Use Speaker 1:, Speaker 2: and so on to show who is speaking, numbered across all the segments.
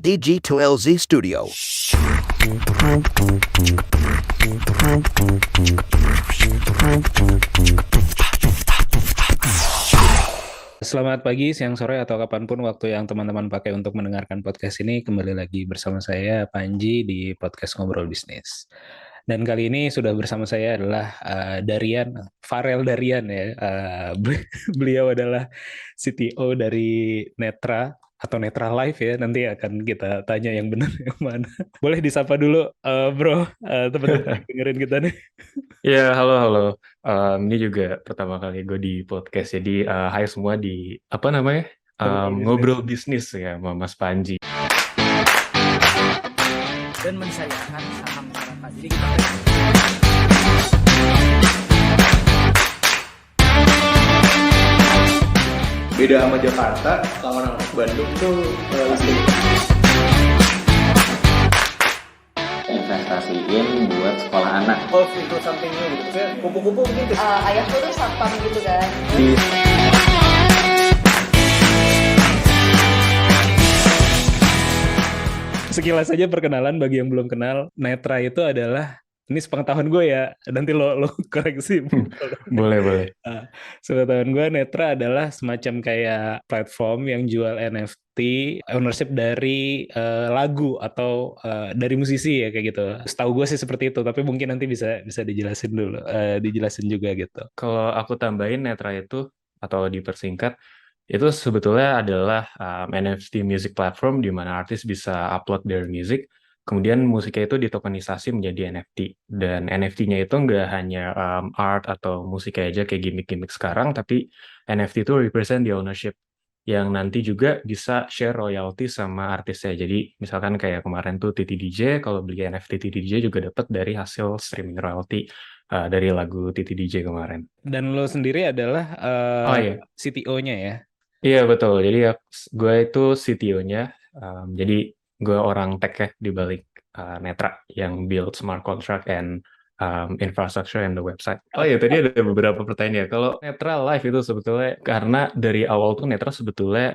Speaker 1: DG2LZ Studio.
Speaker 2: Selamat pagi, siang, sore, atau kapanpun waktu yang teman-teman pakai untuk mendengarkan podcast ini. Kembali lagi bersama saya, Panji, di podcast Ngobrol Bisnis. Dan kali ini sudah bersama saya adalah Darian, Farel Darian ya. Beliau adalah CTO dari Netra, atau Netra Live ya. Nanti akan kita tanya yang benar yang mana. Boleh disapa dulu, bro, teman-teman yang dengerin kita nih.
Speaker 3: Ya, halo. Ini juga pertama kali gue di podcast. Jadi, hai semua di apa namanya?
Speaker 2: Ngobrol Bisnis.
Speaker 3: Ngobrol bisnis ya, sama Mas Panji.
Speaker 4: Dan mensayangkan saham masyarakat. Jadi kita
Speaker 5: beda sama Jakarta, sama orang Bandung tuh listrik.
Speaker 6: Investasiin buat sekolah anak.
Speaker 5: Golf itu something new gitu. Maksudnya kupu-kupu gitu.
Speaker 7: Ayahku tuh satpam gitu kan.
Speaker 2: Sekilas saja perkenalan bagi yang belum kenal, Netra itu adalah, ini sepengetahuan gue ya, nanti lo koreksi.
Speaker 3: Boleh.
Speaker 2: Sepengetahuan gue, Netra adalah semacam kayak platform yang jual NFT, ownership dari lagu atau dari musisi ya kayak gitu. Setahu gue sih seperti itu, tapi mungkin nanti bisa dijelasin dulu, dijelasin juga gitu.
Speaker 3: Kalau aku tambahin Netra itu, atau dipersingkat, itu sebetulnya adalah NFT music platform di mana artis bisa upload their music, kemudian musiknya itu ditokenisasi menjadi NFT. Dan NFT-nya itu nggak hanya art atau musik aja kayak gimmick-gimmick sekarang, tapi NFT itu represent the ownership, yang nanti juga bisa share royalty sama artisnya. Jadi misalkan kayak kemarin tuh Titi DJ, kalau beli NFT Titi DJ juga dapat dari hasil streaming royalty dari lagu Titi DJ kemarin.
Speaker 2: Dan lo sendiri adalah
Speaker 3: Oh iya.
Speaker 2: CTO-nya ya?
Speaker 3: Iya betul, jadi gue itu CTO-nya, jadi gue orang tech ya di balik Netra yang build smart contract and infrastructure and the website. Oh iya, tadi ada beberapa pertanyaan ya. Kalau Netra Live itu sebetulnya karena dari awal tuh Netra sebetulnya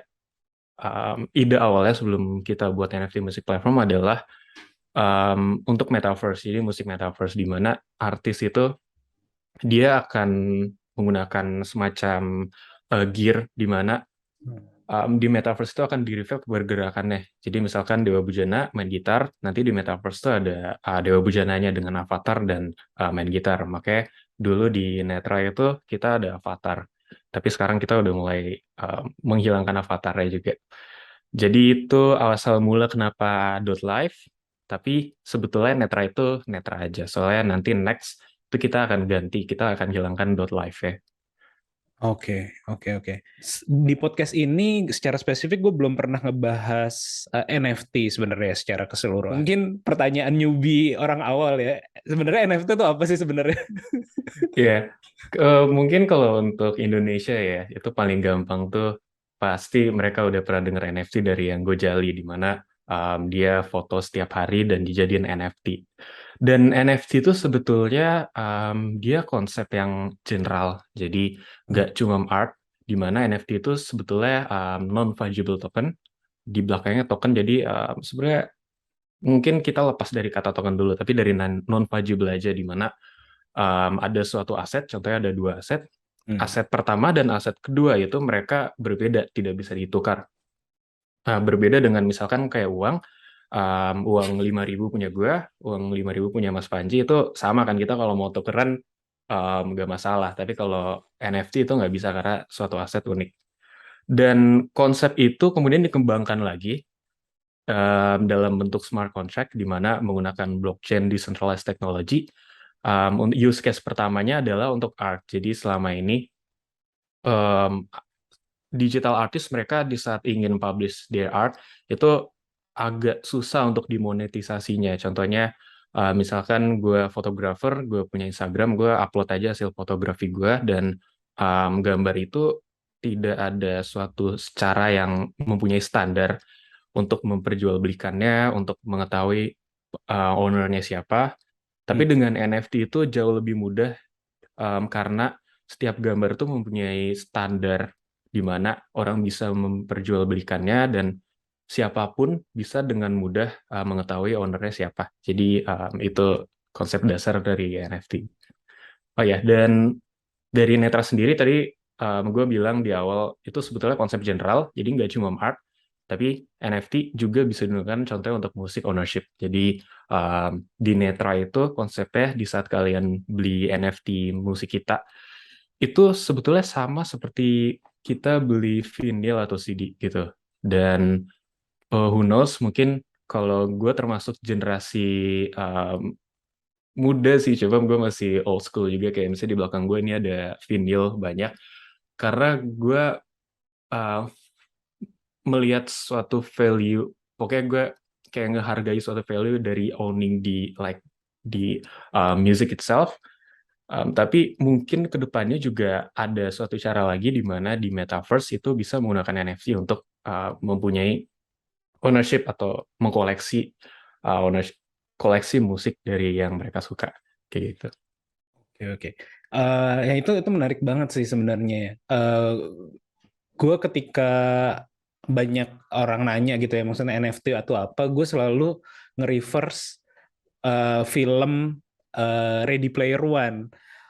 Speaker 3: ide awalnya sebelum kita buat NFT music platform adalah untuk metaverse, jadi musik metaverse di mana artis itu dia akan menggunakan semacam gear di mana di metaverse itu akan di-reflect pergerakannya. Jadi misalkan Dewa Bujana main gitar, nanti di metaverse itu ada Dewa Bujananya dengan avatar dan main gitar. Makanya dulu di Netra itu kita ada avatar. Tapi sekarang kita udah mulai menghilangkan avatarnya juga. Jadi itu asal mula kenapa .live, tapi sebetulnya Netra itu Netra aja. Soalnya nanti next itu kita akan ganti, kita akan hilangkan .live ya.
Speaker 2: Oke. Di podcast ini secara spesifik gue belum pernah ngebahas NFT sebenarnya secara keseluruhan. Mungkin pertanyaan newbie orang awal ya. Sebenarnya NFT itu apa sih sebenarnya?
Speaker 3: Ya, mungkin kalau untuk Indonesia ya, itu paling gampang tuh pasti mereka udah pernah dengar NFT dari yang Gojali, di mana dia foto setiap hari dan dijadiin NFT. Dan NFT itu sebetulnya dia konsep yang general, jadi nggak cuma art, di mana NFT itu sebetulnya non-fungible token, di belakangnya token, jadi sebenarnya mungkin kita lepas dari kata token dulu, tapi dari non-fungible aja, di mana ada suatu aset, contohnya ada dua aset, aset pertama dan aset kedua itu mereka berbeda, tidak bisa ditukar. Berbeda dengan misalkan kayak uang 5.000 punya gue, uang 5.000 punya Mas Panji, itu sama kan, kita kalau mau tukeran nggak masalah, tapi kalau NFT itu nggak bisa karena suatu aset unik. Dan konsep itu kemudian dikembangkan lagi dalam bentuk smart contract, di mana menggunakan blockchain decentralized technology. Use case pertamanya adalah untuk art. Jadi selama ini digital artist mereka di saat ingin publish their art itu agak susah untuk dimonetisasinya. Contohnya misalkan gue fotografer, gue punya Instagram, gue upload aja hasil fotografi gue, dan gambar itu tidak ada suatu cara yang mempunyai standar untuk memperjualbelikannya, untuk mengetahui ownernya siapa. Tapi dengan NFT itu jauh lebih mudah karena setiap gambar itu mempunyai standar di mana orang bisa memperjualbelikannya, dan siapapun bisa dengan mudah mengetahui ownernya siapa. Jadi itu konsep dasar dari NFT. Oh ya, dan dari Netra sendiri tadi gue bilang di awal itu sebetulnya konsep general, jadi nggak cuma art, tapi NFT juga bisa digunakan contohnya untuk musik ownership. Jadi di Netra itu konsepnya di saat kalian beli NFT musik kita, itu sebetulnya sama seperti kita beli vinyl atau CD gitu. Dan who knows, mungkin kalau gue termasuk generasi muda sih, coba gue masih old school juga, kayak misalnya di belakang gue ini ada vinyl banyak, karena gue uh, melihat suatu value, pokoknya gue kayak ngehargai suatu value dari owning di music itself. Tapi mungkin kedepannya juga ada suatu cara lagi di mana di metaverse itu bisa menggunakan NFT untuk mempunyai ownership atau mengkoleksi koleksi musik dari yang mereka suka kayak gitu.
Speaker 2: Oke, oke. Ya itu menarik banget sih sebenarnya ya. Gue ketika banyak orang nanya gitu ya, maksudnya NFT atau apa, gue selalu nge-reverse film Ready Player One.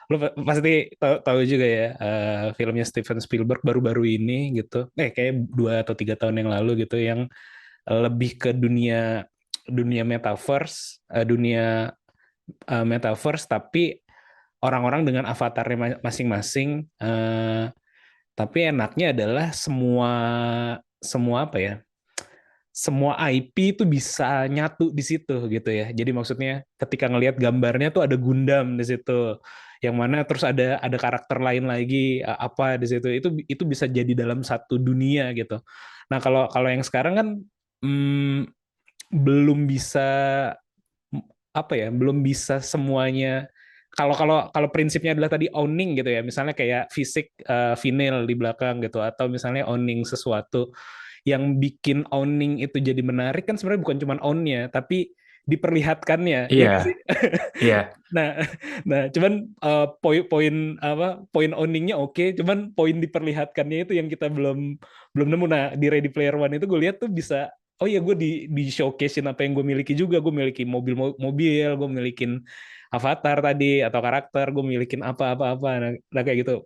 Speaker 2: Lo pasti tahu juga ya, filmnya Steven Spielberg baru-baru ini gitu. Kayak 2 atau 3 tahun yang lalu gitu, yang lebih ke dunia metaverse, dunia metaverse, tapi orang-orang dengan avatarnya masing-masing. Tapi enaknya adalah semua apa ya? Semua IP itu bisa nyatu di situ gitu ya. Jadi maksudnya ketika ngelihat gambarnya tuh ada Gundam di situ, yang mana terus ada karakter lain lagi apa di situ. Itu bisa jadi dalam satu dunia gitu. Nah, kalau yang sekarang kan belum bisa apa ya? Belum bisa semuanya. Kalau prinsipnya adalah tadi owning gitu ya, misalnya kayak fisik vinyl di belakang gitu, atau misalnya owning sesuatu, yang bikin owning itu jadi menarik kan sebenarnya bukan cuma own-nya, tapi diperlihatkannya.
Speaker 3: Iya,
Speaker 2: Ya nggak sih?
Speaker 3: iya,
Speaker 2: Nah, cuman poin owningnya oke, cuman poin diperlihatkannya itu yang kita belum nemu. Nah, di Ready Player One itu gue lihat tuh bisa, oh ya gue di showcase-in apa yang gue miliki juga. Gue miliki mobil, gue milikin avatar tadi atau karakter, gue milikin apa. Nah kayak gitu.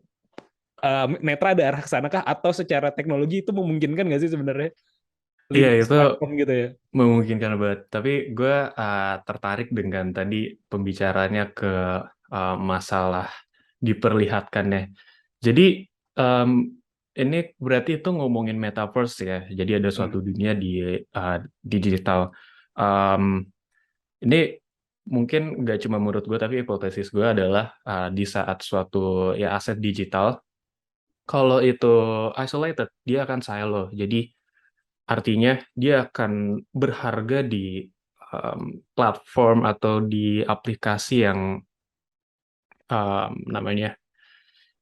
Speaker 2: Netra ada arah ke sana kah, atau secara teknologi itu memungkinkan nggak sih sebenarnya
Speaker 3: iya
Speaker 2: lintas
Speaker 3: itu
Speaker 2: platform gitu ya?
Speaker 3: memungkinkan banget. Tapi gue tertarik dengan tadi pembicaranya ke masalah diperlihatkannya. Jadi ini berarti itu ngomongin metaverse ya. Jadi ada suatu dunia di digital. Um, ini mungkin nggak cuma menurut gue, tapi hipotesis gue adalah di saat suatu ya aset digital, kalau itu isolated, dia akan silo. Jadi artinya dia akan berharga di platform atau di aplikasi yang namanya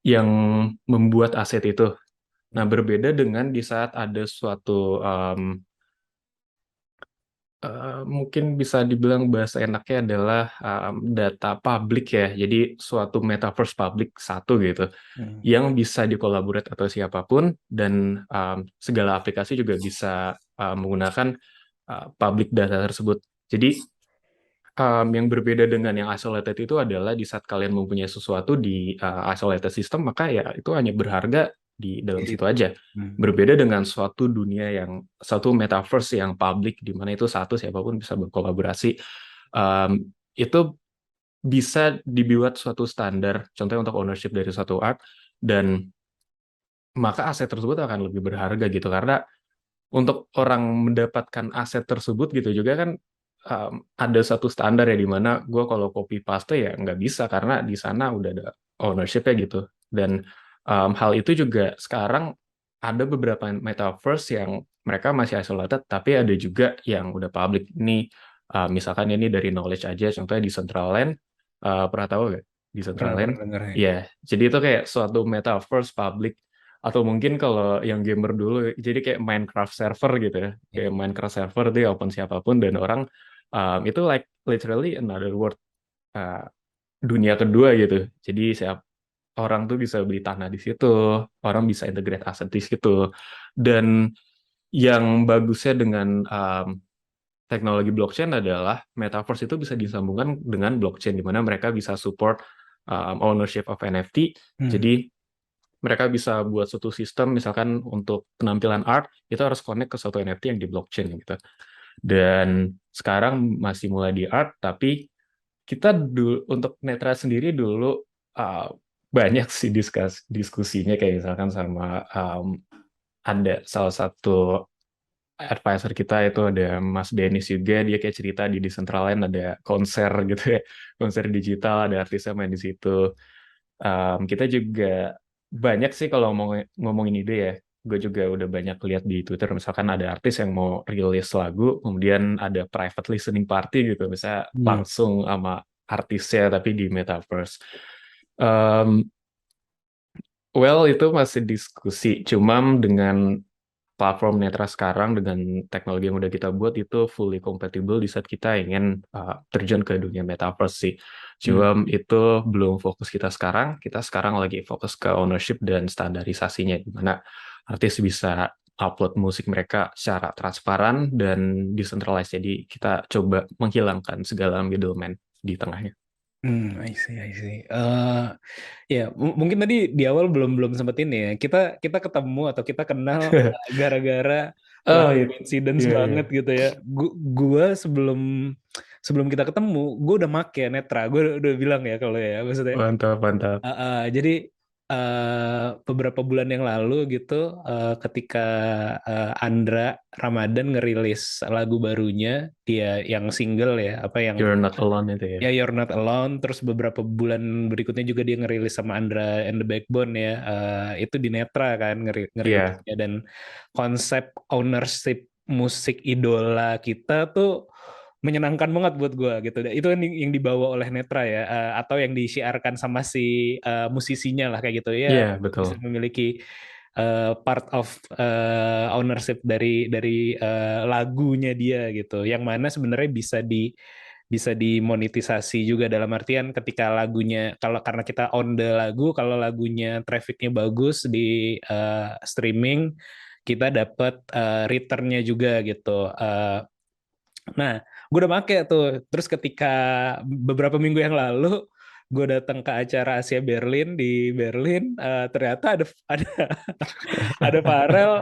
Speaker 3: yang membuat aset itu. Nah, berbeda dengan di saat ada suatu mungkin bisa dibilang bahasa enaknya adalah data publik ya. Jadi suatu metaverse publik satu gitu, yang bisa dikolaborate atau siapapun, dan segala aplikasi juga bisa menggunakan public data tersebut. Jadi yang berbeda dengan yang isolated itu adalah di saat kalian mempunyai sesuatu di isolated system, maka ya itu hanya berharga di dalam situ aja. Berbeda dengan suatu dunia suatu metaverse yang public, di mana itu siapapun bisa berkolaborasi. Itu bisa dibuat suatu standar, contohnya untuk ownership dari suatu art, dan maka aset tersebut akan lebih berharga gitu, karena untuk orang mendapatkan aset tersebut gitu juga kan ada satu standar ya, di mana gue kalau copy paste ya nggak bisa, karena di sana udah ada ownership-nya gitu. Dan hal itu juga sekarang ada beberapa metaverse yang mereka masih isolated, tapi ada juga yang udah public. Ini misalkan ini dari knowledge aja, contohnya di Decentraland, pernah tahu nggak Decentraland?
Speaker 2: Pernah dengar ya.
Speaker 3: Ya, jadi itu kayak suatu metaverse public. Atau mungkin kalau yang gamer dulu, jadi kayak Minecraft server gitu ya. Kayak Minecraft server itu open siapapun, dan orang itu like literally another world, dunia kedua gitu. Jadi orang tuh bisa beli tanah di situ, orang bisa integrate aset di situ. Dan yang bagusnya dengan teknologi blockchain adalah metaverse itu bisa disambungkan dengan blockchain di mana mereka bisa support ownership of NFT. Jadi mereka bisa buat suatu sistem misalkan untuk penampilan art itu harus connect ke suatu NFT yang di blockchain gitu. Dan sekarang masih mulai di art, tapi kita untuk Netra sendiri dulu banyak sih diskusinya kayak misalkan sama ada salah satu advisor kita itu ada Mas Dennis juga, dia kayak cerita di Decentraland ada konser gitu ya, konser digital, ada artisnya main di situ. Kita juga banyak sih kalau ngomongin ide ya, gue juga udah banyak lihat di Twitter, misalkan ada artis yang mau rilis lagu, kemudian ada private listening party gitu, bisa langsung sama artisnya tapi di metaverse. Well, itu masih diskusi, cuma dengan platform Netra sekarang dengan teknologi yang udah kita buat itu fully compatible di saat kita ingin terjun ke dunia metaverse sih. Cuma itu belum fokus kita sekarang. Kita sekarang lagi fokus ke ownership dan standarisasinya, di mana artis bisa upload musik mereka secara transparan dan decentralized. Jadi kita coba menghilangkan segala middleman di tengahnya.
Speaker 2: I see. Ya, mungkin tadi di awal belum sempat ini ya. Kita ketemu atau kita kenal gara-gara coincidence banget gitu ya. Gua sebelum kita ketemu, gue udah make Netra. Gue udah bilang ya kalau ya maksudnya.
Speaker 3: Mantap.
Speaker 2: Jadi beberapa bulan yang lalu gitu, ketika Andra Ramadan ngerilis lagu barunya, dia yang single ya, apa yang
Speaker 3: You're Not Alone itu ya.
Speaker 2: ya You're Not Alone. Terus beberapa bulan berikutnya juga dia ngerilis sama Andra and the Backbone ya, itu di Netra kan ngerilisnya. Dan konsep ownership musik idola kita tuh menyenangkan banget buat gue gitu. Itu kan yang dibawa oleh Netra ya, atau yang disiarkan sama si musisinya lah kayak gitu ya.
Speaker 3: Iya, betul.
Speaker 2: Bisa memiliki part of ownership dari lagunya dia gitu. Yang mana sebenarnya bisa dimonetisasi juga, dalam artian ketika lagunya, karena kita own the lagu, kalau lagunya trafficnya bagus di streaming, kita dapat returnnya juga gitu. Nah, gue udah pakai tuh. Terus ketika beberapa minggu yang lalu gue datang ke acara Asia Berlin di Berlin, ternyata ada Farel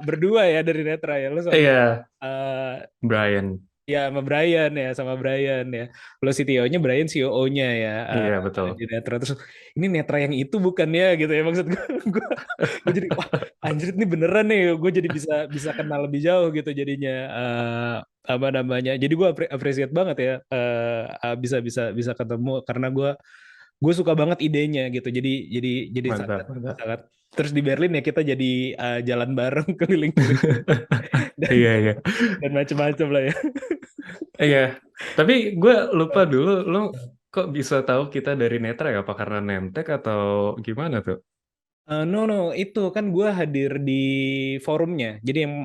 Speaker 2: berdua ya dari Netra ya. Lu sama
Speaker 3: Brian.
Speaker 2: Ya sama Brian ya. Lo CTO-nya, Brian COO-nya ya.
Speaker 3: Iya, betul.
Speaker 2: Di Netra. Terus ini Netra yang itu bukan ya gitu ya, maksud gue. Gue jadi wah anjir ini beneran nih, gue jadi bisa kenal lebih jauh gitu jadinya, apa namanya. Jadi gue appreciate banget ya, bisa ketemu, karena gue suka banget idenya gitu. Jadi sangat. Terus di Berlin ya kita jadi jalan bareng keliling
Speaker 3: Iya.
Speaker 2: dan macam-macam lah ya.
Speaker 3: Iya, tapi gue lupa dulu, lo kok bisa tahu kita dari Netra ya? Apa karena Nemtek atau gimana tuh?
Speaker 2: No, itu kan gue hadir di forumnya. Jadi yang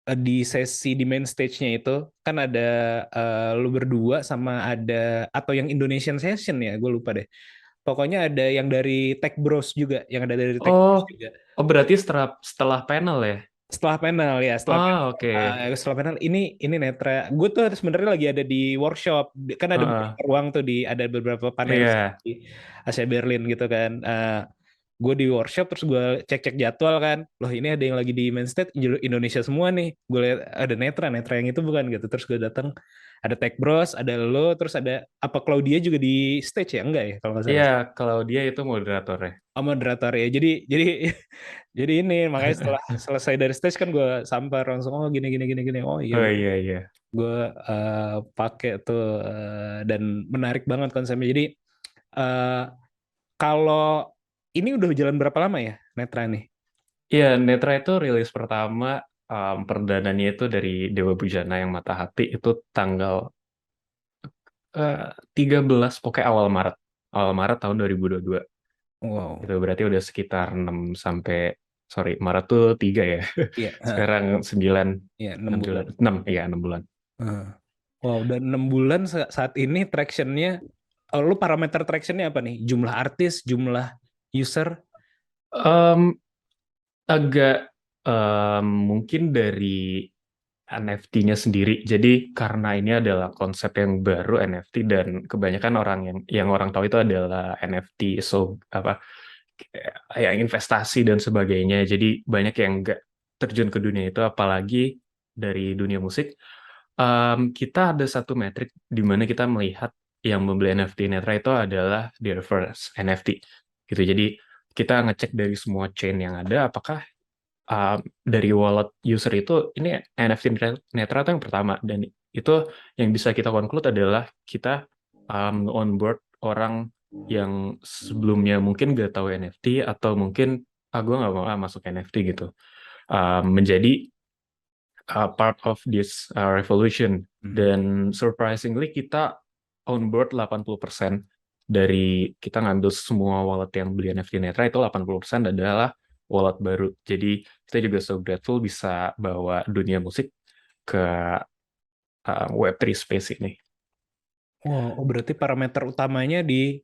Speaker 2: di sesi di main stage-nya itu kan ada lu berdua sama ada, atau yang Indonesian session ya, gue lupa deh. Pokoknya ada yang dari Tech Bros juga, yang ada dari Tech Bros juga.
Speaker 3: Oh berarti setelah panel ya?
Speaker 2: Setelah panel ya,
Speaker 3: Oke.
Speaker 2: Setelah panel ini Netra. Gue tuh sebenarnya lagi ada di workshop, kan ada beberapa ruang tuh, ada beberapa panel di Asia Berlin gitu kan. Gue di workshop, terus gue cek jadwal kan, loh ini ada yang lagi di main stage Indonesia semua nih. Gue lihat ada Netra yang itu bukan gitu. Terus gue datang, ada Tech Bros, ada lo, terus ada apa Claudia juga di stage ya, enggak ya kalau nggak salah?
Speaker 3: Iya, Claudia itu moderatornya.
Speaker 2: Moderator ya. Jadi ini makanya setelah selesai dari stage kan gue sampai langsung, oh gini. Oh iya.
Speaker 3: Oh iya.
Speaker 2: Gue pakai tuh, dan menarik banget konsepnya. Jadi kalau ini udah jalan berapa lama ya Netra nih?
Speaker 3: Iya, Netra itu rilis pertama perdananya itu dari Dewa Bujana yang Mata Hati itu tanggal 13, pokoknya awal Maret tahun 2022.
Speaker 2: Wow.
Speaker 3: Itu berarti udah sekitar 6 sampai, Maret tuh 3 ya.
Speaker 2: Iya.
Speaker 3: Sekarang 9.
Speaker 2: Iya, 6 bulan.
Speaker 3: 6 bulan.
Speaker 2: Wow, dan 6 bulan saat ini traction-nya, lu parameter traction-nya apa nih? Jumlah artis, jumlah user?
Speaker 3: Agak mungkin dari NFT-nya sendiri. Jadi karena ini adalah konsep yang baru NFT dan kebanyakan orang yang orang tahu itu adalah NFT, so apa kayak investasi dan sebagainya. Jadi banyak yang nggak terjun ke dunia itu, apalagi dari dunia musik. Kita ada satu metrik di mana kita melihat yang membeli NFT Netra itu adalah their first NFT gitu. Jadi kita ngecek dari semua chain yang ada, apakah dari wallet user itu ini NFT Netra itu yang pertama, dan itu yang bisa kita conclude adalah kita onboard orang yang sebelumnya mungkin nggak tahu NFT atau mungkin gue nggak mau masuk NFT gitu, menjadi part of this revolution. Dan surprisingly kita onboard 80% dari kita ngambil semua wallet yang beli NFT Netra itu 80% adalah wallet baru. Jadi kita juga so grateful bisa bawa dunia musik ke Web3 space ini.
Speaker 2: Wow, berarti parameter utamanya di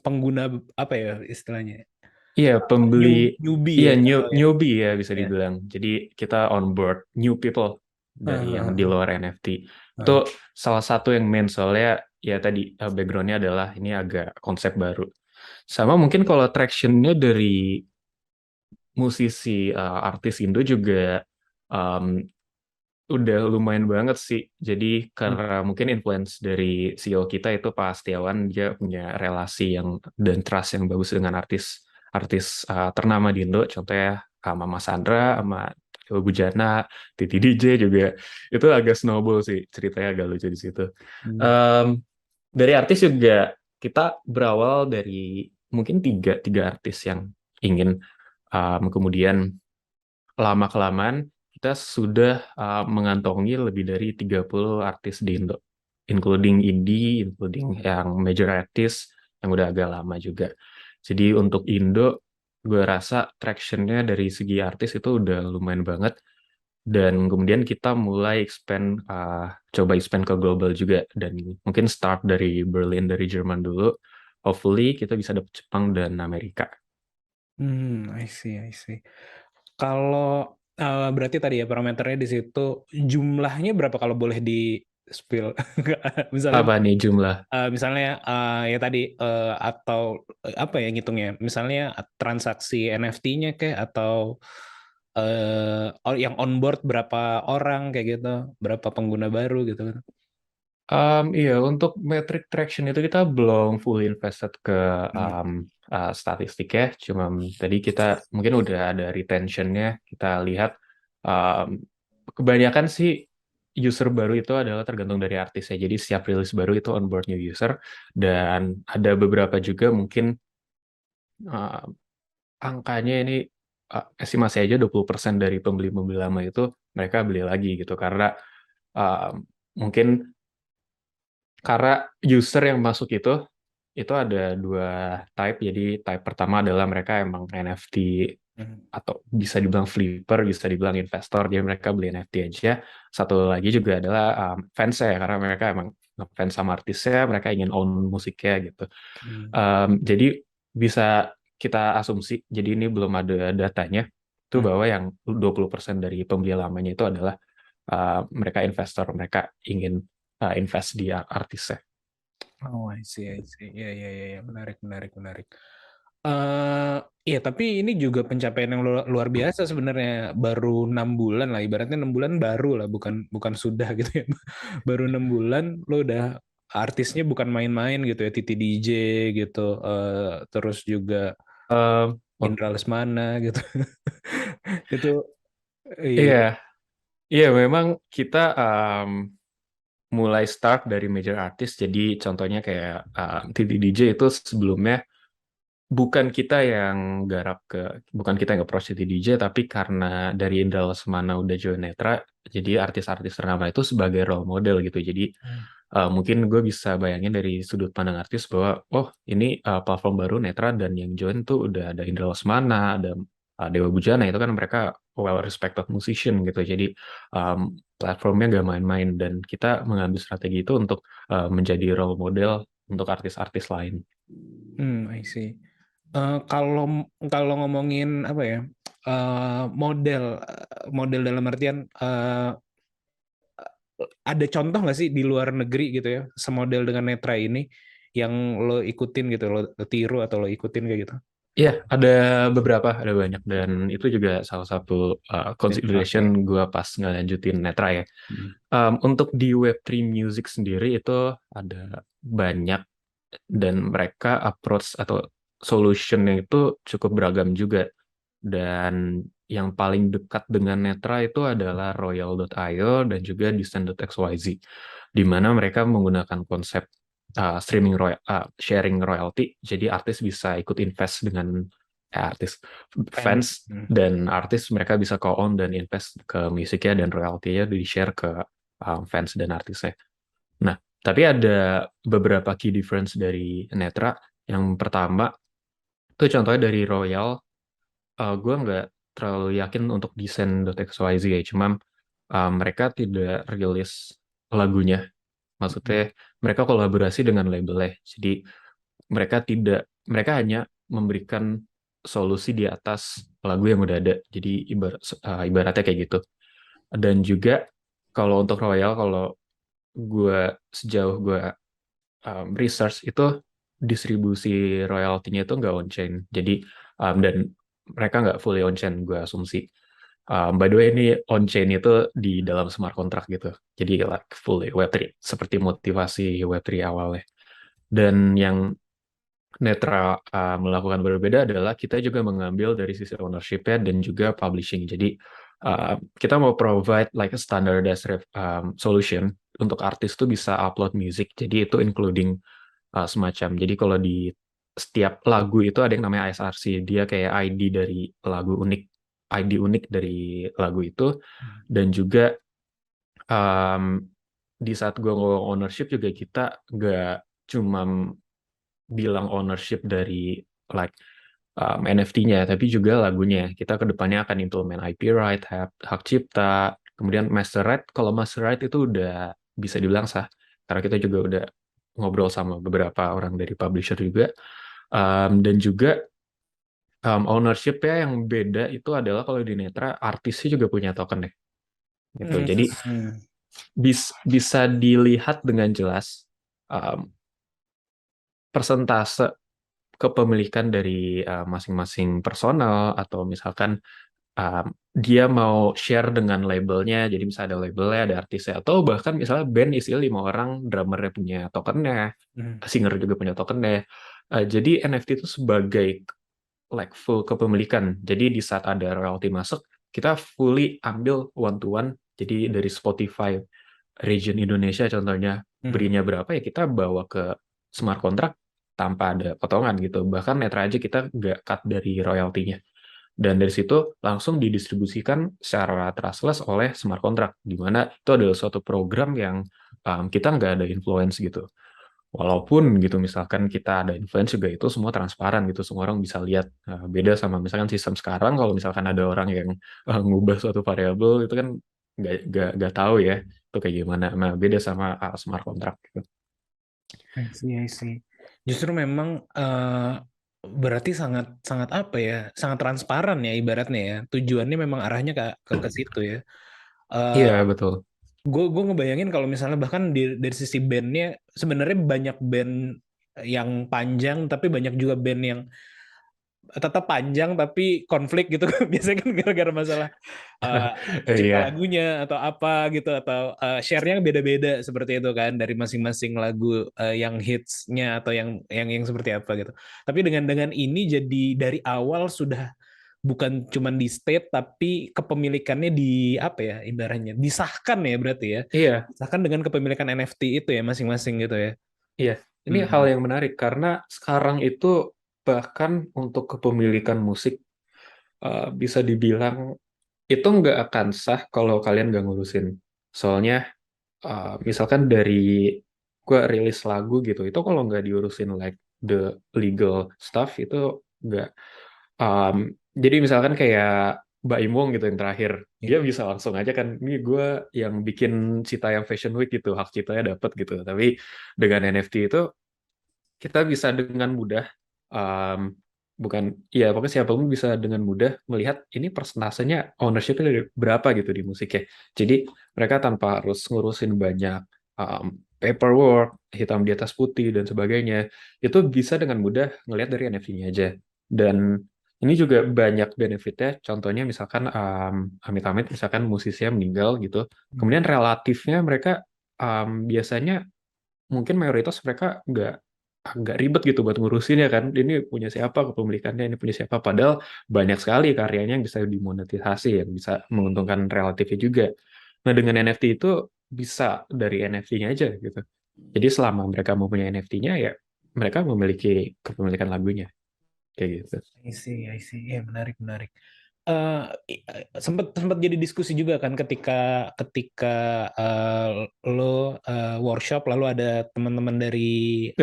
Speaker 2: pengguna apa ya istilahnya?
Speaker 3: Iya, pembeli
Speaker 2: Newbie
Speaker 3: iya
Speaker 2: ya.
Speaker 3: newbie ya bisa
Speaker 2: Ya.
Speaker 3: dibilang. Jadi kita onboard new people dari yang di luar NFT. Itu salah satu yang main, soalnya ya tadi background-nya adalah ini agak konsep baru. Sama mungkin kalau traction-nya dari musisi artis Indo juga udah lumayan banget sih. Jadi karena mungkin influence dari CEO kita itu Pak Astiawan, dia punya relasi dan trust yang bagus dengan artis ternama di Indo. Contohnya Mama Sandra, sama Dewa Bujana, Titi DJ juga. Itu agak snowball sih, ceritanya agak lucu di situ. Dari artis juga kita berawal dari mungkin tiga artis yang ingin, kemudian lama-kelamaan kita sudah mengantongi lebih dari 30 artis di Indo, including indie, including yang major artis yang udah agak lama juga. Jadi untuk Indo, gue rasa traction-nya dari segi artis itu udah lumayan banget. Dan kemudian kita mulai coba expand ke global juga. Dan mungkin start dari Berlin, dari Jerman dulu. Hopefully kita bisa dapet Jepang dan Amerika.
Speaker 2: I see. Kalau berarti tadi ya parameternya di situ jumlahnya berapa kalau boleh di spill? Misalnya
Speaker 3: Apa nih jumlah?
Speaker 2: misalnya ya tadi atau apa ya ngitungnya? Misalnya transaksi NFT-nya kayak atau yang onboard berapa orang kayak gitu, berapa pengguna baru gitu kan?
Speaker 3: Iya, untuk metric traction itu kita belum fully invested ke statistik ya. Cuma tadi kita mungkin udah ada retention-nya. Kita lihat kebanyakan sih user baru itu adalah tergantung dari artisnya. Jadi setiap rilis baru itu onboard new user. Dan ada beberapa juga mungkin angkanya ini estimasi aja 20% dari pembeli-pembeli lama itu mereka beli lagi gitu. Karena mungkin karena user yang masuk itu ada dua type. Jadi type pertama adalah mereka emang NFT atau bisa dibilang flipper, bisa dibilang investor, jadi mereka beli NFT aja. Satu lagi juga adalah fans ya, karena mereka emang ngefans sama artisnya, mereka ingin own musiknya gitu. Jadi bisa kita asumsi, jadi ini belum ada datanya, itu bahwa yang 20% dari pembeli lamanya itu adalah mereka investor, mereka ingin invest di artisnya.
Speaker 2: Oh, I see. Ya, menarik. Iya, tapi ini juga pencapaian yang luar biasa sebenarnya. Baru 6 bulan lah, ibaratnya 6 bulan baru lah, bukan sudah gitu ya. Baru 6 bulan lo udah artisnya bukan main-main gitu ya, Titi DJ gitu, terus juga Indra Lesmana gitu. Itu
Speaker 3: Iya, memang kita mulai start dari major artist. Jadi contohnya kayak Titi DJ itu sebelumnya bukan kita yang approach Titi DJ, tapi karena dari Indra Lesmana udah join Netra, jadi artis-artis ternama itu sebagai role model gitu. Jadi mungkin gue bisa bayangin dari sudut pandang artis bahwa ini platform baru Netra, dan yang join tuh udah ada Indra Lesmana, ada Dewa Bujana, itu kan mereka well respected musician gitu. Jadi platformnya gak main-main, dan kita mengambil strategi itu untuk menjadi role model untuk artis-artis lain.
Speaker 2: I see. Kalau ngomongin apa ya, model dalam artian ada contoh nggak sih di luar negeri gitu ya, semodel dengan Netra ini yang lo ikutin gitu, lo tiru atau lo ikutin kayak gitu?
Speaker 3: Iya, ada beberapa, ada banyak, dan itu juga salah satu consideration gue pas ngelanjutin Netra ya. Untuk di Web3 Music sendiri itu ada banyak, dan mereka approach atau solutionnya itu cukup beragam juga. Dan yang paling dekat dengan Netra itu adalah Royal.io dan juga Descent.xyz, di mana mereka menggunakan konsep sharing royalty. Jadi artis bisa ikut invest dengan fans, dan artis mereka bisa co-own dan invest ke musiknya, dan royaltinya di-share ke fans dan artisnya. Nah, tapi ada beberapa key difference dari Netra. Yang pertama, itu contohnya dari Royal, gue nggak terlalu yakin untuk Descent.xyz ya, cuma mereka tidak rilis lagunya. Maksudnya mereka kolaborasi dengan labelnya. Jadi mereka hanya memberikan solusi di atas lagu yang udah ada. Jadi ibaratnya kayak gitu. Dan juga kalau untuk Royal, kalau sejauh gue research itu, distribusi royaltinya itu nggak on-chain. Jadi dan mereka nggak fully on-chain, gue asumsi. By the way, ini on-chain itu di dalam smart contract gitu. Jadi like fully Web3, seperti motivasi Web3 awalnya. Dan yang Netra melakukan berbeda adalah kita juga mengambil dari sisi ownership-nya dan juga publishing. Jadi kita mau provide like a standardized solution untuk artis tuh bisa upload music. Jadi itu including semacam. Jadi kalau di setiap lagu itu ada yang namanya ISRC. Dia kayak ID dari lagu unik, ID unik dari lagu itu. Dan juga di saat gue ngomong ownership juga, kita nggak cuma bilang ownership dari like NFT-nya, tapi juga lagunya. Kita kedepannya akan implement IP right, hak cipta, kemudian master right. Kalau master right itu udah bisa dibilang sah, karena kita juga udah ngobrol sama beberapa orang dari publisher juga. Dan juga ownership-nya yang beda itu adalah kalau di Netra, artisnya juga punya token ya. Gitu. Jadi bisa dilihat dengan jelas persentase kepemilikan dari masing-masing personal, atau misalkan dia mau share dengan labelnya, jadi misalnya ada labelnya, ada artisnya, atau bahkan misalnya band isi 5 orang, drummernya punya tokennya, singer juga punya tokennya. Jadi NFT itu sebagai like full kepemilikan. Jadi di saat ada royalty masuk, kita fully ambil one to one. Jadi dari Spotify region Indonesia contohnya, berinya berapa ya kita bawa ke smart contract tanpa ada potongan gitu. Bahkan Netra aja kita nggak cut dari royaltinya. Dan dari situ langsung didistribusikan secara trustless oleh smart contract, di mana itu adalah suatu program yang kita nggak ada influence gitu. Walaupun gitu misalkan kita ada influence juga, itu semua transparan gitu, semua orang bisa lihat. Beda sama misalkan sistem sekarang, kalau misalkan ada orang yang ngubah suatu variabel, itu kan nggak tahu ya itu kayak gimana. Nah, beda sama smart contract gitu.
Speaker 2: I see. Justru memang berarti sangat apa ya, sangat transparan ya ibaratnya ya. Tujuannya memang arahnya ke situ ya.
Speaker 3: Iya, betul.
Speaker 2: Gue ngebayangin kalau misalnya bahkan dari sisi bandnya, sebenarnya banyak band yang panjang, tapi banyak juga band yang tetap panjang tapi konflik gitu. Biasanya kan gara-gara masalah cipta lagunya atau apa gitu, atau share-nya beda-beda seperti itu kan, dari masing-masing lagu yang hits-nya atau yang seperti apa gitu. Tapi dengan ini jadi dari awal sudah bukan cuma di state, tapi kepemilikannya di apa ya, ibaratnya disahkan ya berarti ya.
Speaker 3: Iya.
Speaker 2: Disahkan dengan kepemilikan NFT itu ya masing-masing gitu ya.
Speaker 3: Iya, ini hal yang menarik karena sekarang itu bahkan untuk kepemilikan musik bisa dibilang itu nggak akan sah kalau kalian nggak ngurusin. Soalnya misalkan dari gue rilis lagu gitu, itu kalau nggak diurusin like the legal stuff itu nggak. Jadi misalkan kayak Mbak Imwong gitu yang terakhir, dia bisa langsung aja kan, ini gue yang bikin Citayam Fashion Week gitu, hak ciptanya dapat gitu. Tapi dengan NFT itu kita bisa dengan mudah bukan ya pokoknya siapapun bisa dengan mudah melihat ini persentasenya ownership-nya dari berapa gitu di musiknya. Jadi mereka tanpa harus ngurusin banyak paperwork, hitam di atas putih dan sebagainya, itu bisa dengan mudah ngelihat dari NFT-nya aja. Dan ini juga banyak benefitnya. Contohnya misalkan amit-amit misalkan musisinya meninggal gitu, kemudian relatifnya mereka biasanya mungkin mayoritas mereka agak ribet gitu buat ngurusinnya kan. Ini punya siapa kepemilikannya, ini punya siapa. Padahal banyak sekali karyanya yang bisa dimonetisasi, yang bisa menguntungkan relatifnya juga. Nah dengan NFT itu bisa dari NFT-nya aja gitu. Jadi selama mereka mempunyai NFT-nya ya mereka memiliki kepemilikan lagunya kayak gitu.
Speaker 2: I see. Ya, menarik, menarik. Sempat sempat jadi diskusi juga kan ketika ketika lo workshop lalu ada teman-teman dari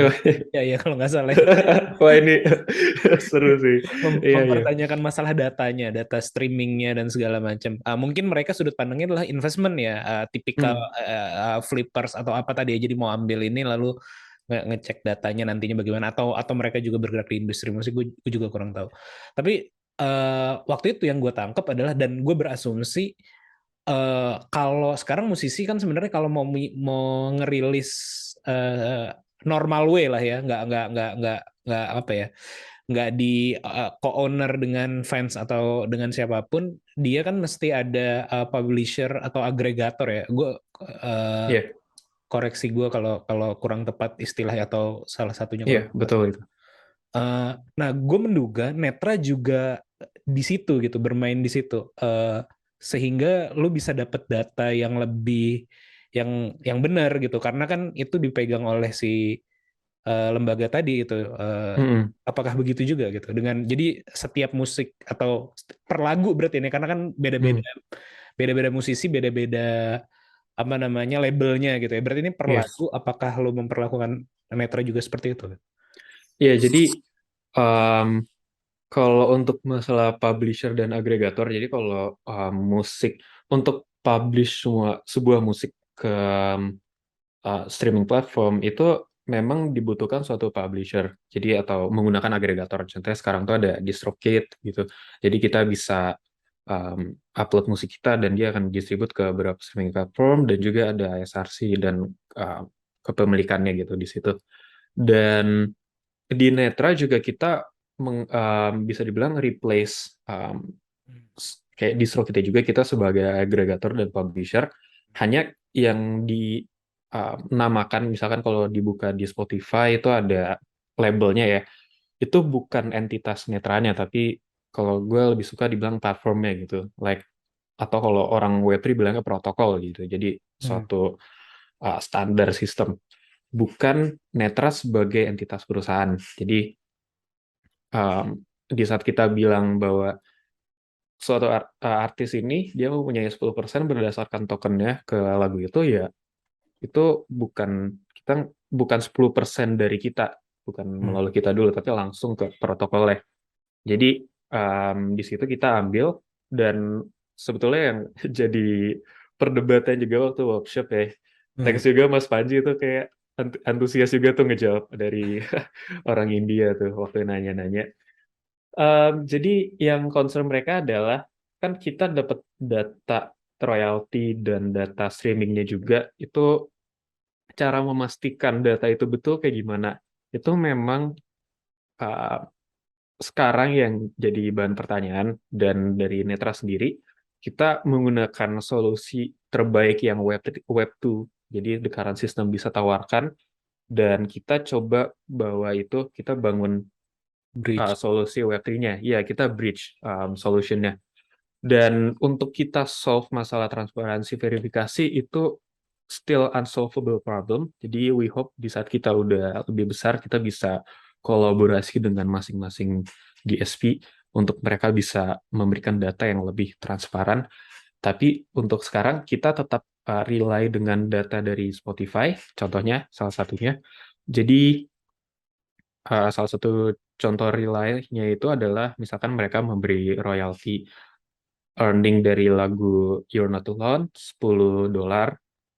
Speaker 2: ya kalau nggak salah
Speaker 3: Wah ini seru sih. Iya.
Speaker 2: mempertanyakan masalah datanya, data streamingnya dan segala macam. Mungkin mereka sudut pandangnya adalah investment ya, tipikal flippers atau apa tadi ya. Jadi mau ambil ini lalu ngecek datanya nantinya bagaimana atau mereka juga bergerak di industri musik, gue juga kurang tahu. Tapi waktu itu yang gue tangkap adalah dan gue berasumsi kalau sekarang musisi kan sebenarnya kalau mau ngerilis normal way lah ya, nggak apa ya, nggak di co-owner dengan fans atau dengan siapapun, dia kan mesti ada publisher atau agregator ya. Gue
Speaker 3: Iya.
Speaker 2: koreksi gue kalau kurang tepat istilahnya atau salah satunya.
Speaker 3: Iya, betul itu.
Speaker 2: Nah, gue menduga Netra juga di situ gitu, bermain di situ, sehingga lu bisa dapat data yang lebih yang benar gitu, karena kan itu dipegang oleh si lembaga tadi itu. Apakah begitu juga gitu? Dengan jadi setiap musik atau per lagu berarti ini, karena kan beda-beda musisi, beda-beda apa namanya labelnya gitu ya. Berarti ini per
Speaker 3: Yes.
Speaker 2: lagu, apakah lu memperlakukan Netra juga seperti itu?
Speaker 3: Ya, jadi kalau untuk masalah publisher dan agregator, jadi kalau musik untuk publish sebuah musik ke streaming platform itu memang dibutuhkan suatu publisher. Jadi atau menggunakan agregator. Contohnya sekarang tuh ada DistroKid gitu. Jadi kita bisa upload musik kita dan dia akan distribute ke beberapa streaming platform dan juga ada SRC dan kepemilikannya gitu di situ. Dan di Netra juga kita bisa dibilang replace kayak distro kita juga, kita sebagai agregator dan publisher, hanya yang dinamakan misalkan kalau dibuka di Spotify itu ada labelnya ya, itu bukan entitas netranya, tapi kalau gue lebih suka dibilang platformnya gitu, like atau kalau orang Web3 bilangnya protokol gitu, jadi suatu standar sistem, bukan netra sebagai entitas perusahaan. Jadi di saat kita bilang bahwa suatu artis ini dia mempunyai 10% berdasarkan tokennya ke lagu itu, ya itu bukan 10% dari kita, bukan melalui kita dulu, tapi langsung ke protokolnya. Jadi di situ kita ambil, dan sebetulnya yang jadi perdebatan juga waktu workshop ya. Thanks juga Mas Panji itu kayak antusias juga tuh ngejawab dari orang India tuh waktu nanya-nanya. Jadi yang concern mereka adalah kan kita dapat data royalti dan data streamingnya juga, itu cara memastikan data itu betul kayak gimana, itu memang sekarang yang jadi bahan pertanyaan. Dan dari Netra sendiri kita menggunakan solusi terbaik yang Web2, jadi the current system bisa tawarkan, dan kita coba bawa itu, kita bangun solusi Web3-nya. Ya, kita bridge solution-nya. Dan untuk kita solve masalah transparansi verifikasi itu still unsolvable problem. Jadi we hope di saat kita udah lebih besar, kita bisa kolaborasi dengan masing-masing DSP untuk mereka bisa memberikan data yang lebih transparan. Tapi untuk sekarang kita tetap rely dengan data dari Spotify, contohnya salah satunya. Jadi salah satu contoh rely-nya itu adalah misalkan mereka memberi royalti earning dari lagu You're Not Alone $10,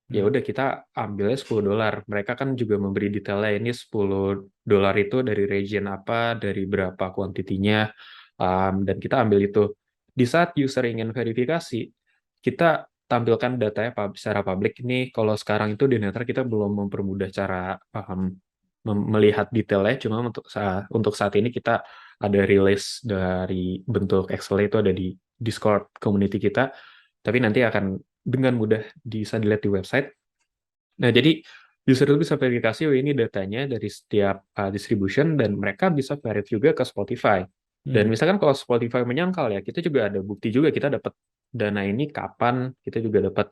Speaker 3: ya udah kita ambilnya $10. Mereka kan juga memberi detailnya, ini $10 itu dari region apa, dari berapa kuantitinya, dan kita ambil itu. Di saat user ingin verifikasi, kita tampilkan datanya secara publik. Ini kalau sekarang itu di Netra kita belum mempermudah cara melihat detailnya, cuma untuk saat ini kita ada rilis dari bentuk Excel itu ada di Discord community kita, tapi nanti akan dengan mudah bisa dilihat di website. Nah, jadi user itu bisa verifikasi, oh ini datanya dari setiap distribution, dan mereka bisa verify juga ke Spotify. Dan misalkan kalau Spotify menyangkal ya, kita juga ada bukti juga kita dapat dana ini kapan, kita juga dapat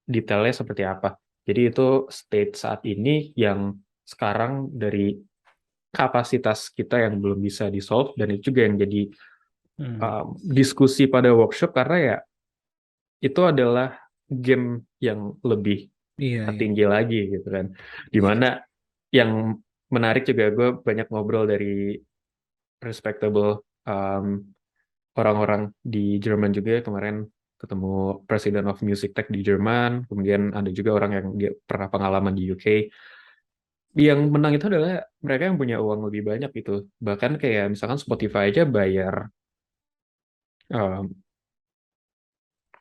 Speaker 3: detailnya seperti apa. Jadi itu state saat ini yang sekarang dari kapasitas kita yang belum bisa di-solve, dan itu juga yang jadi diskusi pada workshop, karena ya itu adalah game yang lebih tinggi lagi gitu kan. Dimana yang menarik juga, gue banyak ngobrol dari respectable orang-orang di Jerman juga. Kemarin ketemu President of Music Tech di Jerman, kemudian ada juga orang yang dia pernah pengalaman di UK. Yang menang itu adalah mereka yang punya uang lebih banyak gitu. Bahkan kayak misalkan Spotify aja bayar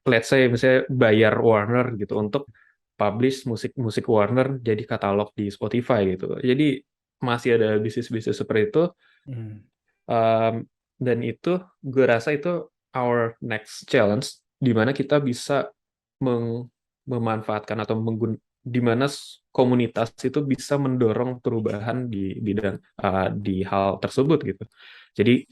Speaker 3: let's say misalnya bayar Warner gitu untuk publish musik Warner jadi katalog di Spotify gitu. Jadi masih ada bisnis-bisnis seperti itu. Dan itu gue rasa itu our next challenge, di mana kita bisa memanfaatkan atau di mana komunitas itu bisa mendorong perubahan di bidang di hal tersebut gitu. Jadi